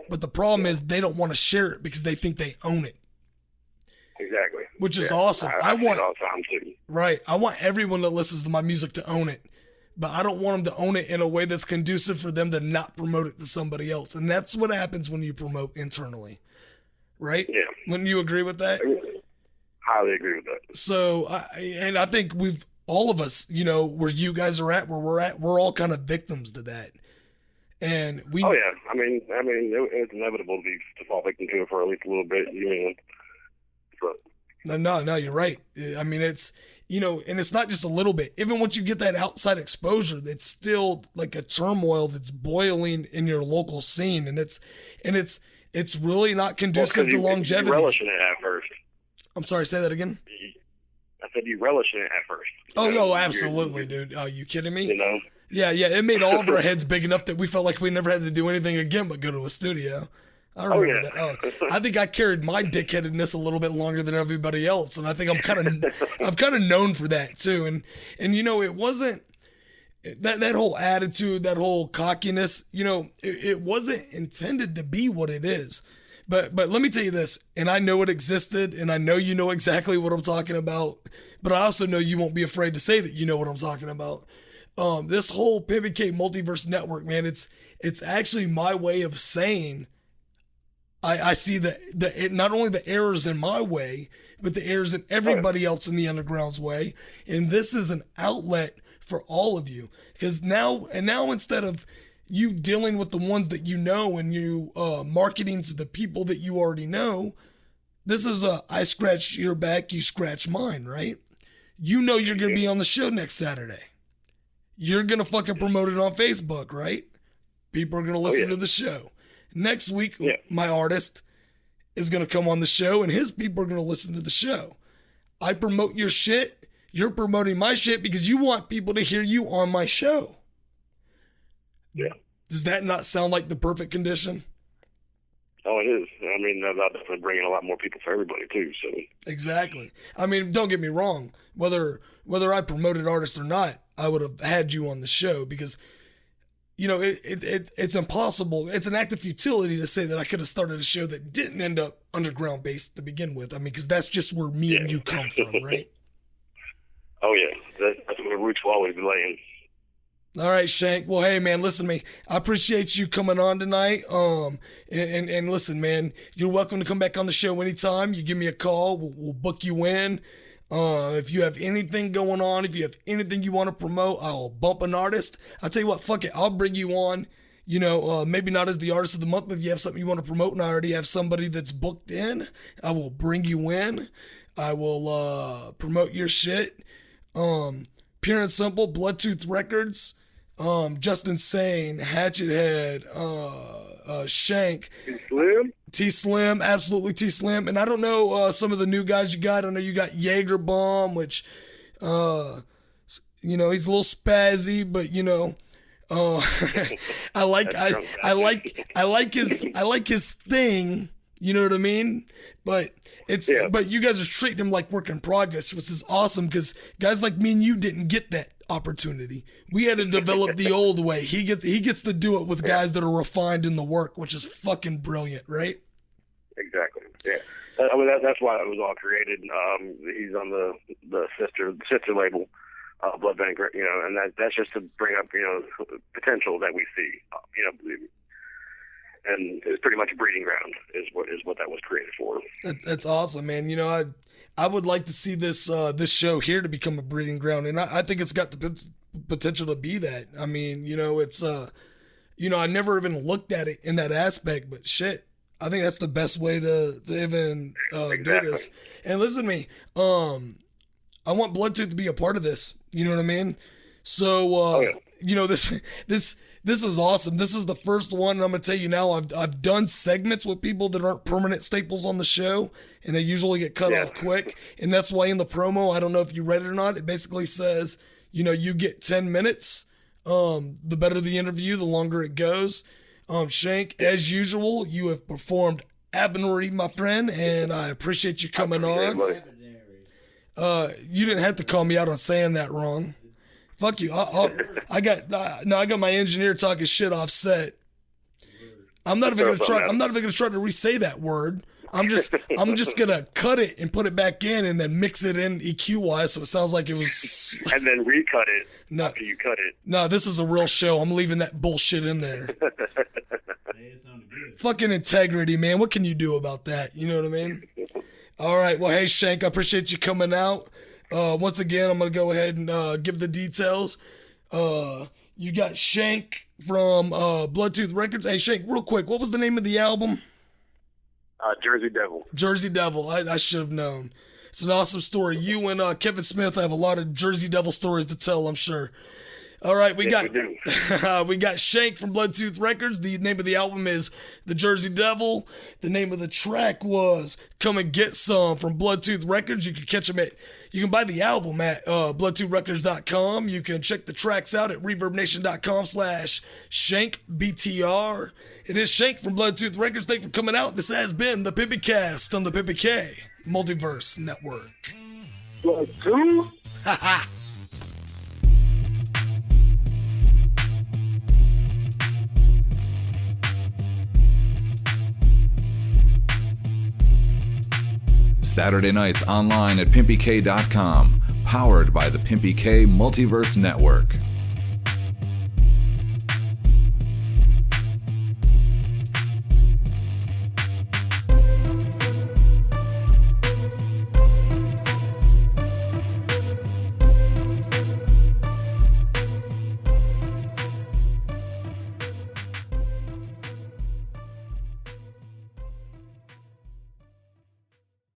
But the problem is they don't want to share it because they think they own it. Exactly. Which is awesome. I want, all the time too. Right. I want everyone that listens to my music to own it. But I don't want them to own it in a way that's conducive for them to not promote it to somebody else. And that's what happens when you promote internally. Right? Yeah. Wouldn't you agree with that? Highly agree with that. So, I think all of us, you know, where you guys are at, where we're at, we're all kind of victims to that. And we. Oh yeah, I mean, it's inevitable to fall victim to it for at least a little bit. You know, but. No, you're right. I mean, it's, you know, and it's not just a little bit. Even once you get that outside exposure, it's still like a turmoil that's boiling in your local scene, and it's really not conducive to longevity. You relish in it at first. I'm sorry, say that again. I said you relish in it at first. Oh, absolutely, dude. Are you kidding me? You know. Yeah, it made all of our heads big enough that we felt like we never had to do anything again but go to a studio. I remember that. Oh, I think I carried my dickheadedness a little bit longer than everybody else, and I think I'm kind of known for that too. And you know, it wasn't that whole attitude, that whole cockiness, you know, it wasn't intended to be what it is. But let me tell you this, and I know it existed, and I know you know exactly what I'm talking about, but I also know you won't be afraid to say that you know what I'm talking about. This whole PimpyK Multiverse Network, man, it's actually my way of saying I see not only the errors in my way, but the errors in everybody else in the underground's way. And this is an outlet for all of you. Because now instead of you dealing with the ones that you know and you marketing to the people that you already know, this is I scratch your back, you scratch mine, right? You know you're going to be on the show next Saturday. You're going to fucking promote it on Facebook, right? People are going to listen to the show. Next week, my artist is going to come on the show and his people are going to listen to the show. I promote your shit. You're promoting my shit because you want people to hear you on my show. Yeah. Does that not sound like the perfect condition? Oh, it is. I mean, that'll definitely bring in a lot more people for everybody too. So exactly. I mean, don't get me wrong. Whether I promoted artists or not, I would have had you on the show because, you know, it's impossible. It's an act of futility to say that I could have started a show that didn't end up underground based to begin with. I mean, because that's just where me and you come from, right? Oh yeah, that's where the roots will always be laying. All right, Shank. Well, hey, man, listen to me. I appreciate you coming on tonight. And listen, man, you're welcome to come back on the show anytime. You give me a call. We'll book you in. If you have anything going on, if you have anything you want to promote, I'll bump an artist. I'll tell you what, fuck it. I'll bring you on. You know, maybe not as the artist of the month, but if you have something you want to promote and I already have somebody that's booked in, I will bring you in. I will promote your shit. Pure and Simple, Bloodtooth Records. Just Insane, Hatchet Head, Shank, T Slim, absolutely T Slim, and I don't know some of the new guys you got. I know you got Jaeger Bomb, which you know, he's a little spazzy, but you know, I like his thing. You know what I mean? But but you guys are treating him like work in progress, which is awesome because guys like me and you didn't get that opportunity. We had to develop the old way. He gets to do it with guys that are refined in the work, which is fucking brilliant, right? Exactly. Yeah. I mean that's why it was all created. He's on the sister label, Blood Bank, you know, and that's just to bring up, you know, potential that we see, you know, and it's pretty much a breeding ground is what that was created for. That's awesome, man. You know, I would like to see this show here to become a breeding ground, and I think it's got the potential to be that. I mean, you know, it's you know, I never even looked at it in that aspect, but shit, I think that's the best way to even do this. And listen to me, I want Bloodtooth to be a part of this. You know what I mean? So you know, this is awesome. This is the first one, and I'm gonna tell you now, I've done segments with people that aren't permanent staples on the show, and they usually get cut off quick. And that's why in the promo, I don't know if you read it or not, it basically says, you know, you get 10 minutes. The better the interview, the longer it goes. Shank, as usual, you have performed admirably, my friend, and I appreciate you coming on. You didn't have to call me out on saying that wrong. Fuck you. I got my engineer talking shit off set. I'm not even gonna try to re-say that word. I'm just gonna cut it and put it back in and then mix it in EQ wise so it sounds like it was. And then recut it after you cut it. No, this is a real show. I'm leaving that bullshit in there. Fucking integrity, man. What can you do about that? You know what I mean? All right. Well, hey Shank, I appreciate you coming out. Once again, I'm gonna go ahead and give the details. You got Shank from Bloodtooth Records. Hey Shank, real quick, what was the name of the album? Jersey Devil. Jersey Devil. I should have known. It's an awesome story. You and Kevin Smith have a lot of Jersey Devil stories to tell, I'm sure. All right, we got Shank from Bloodtooth Records. The name of the album is The Jersey Devil. The name of the track was Come and Get Some from Bloodtooth Records. You can buy the album at bloodtoothrecords.com. You can check the tracks out at reverbnation.com/ShankBTR. It is Shank from Bloodtooth Records. Thanks for coming out. This has been the PimpyCast on the PimpyK Multiverse Network. Bloodtooth? Ha ha. Saturday nights online at PimpyK.com. Powered by the PimpyK Multiverse Network.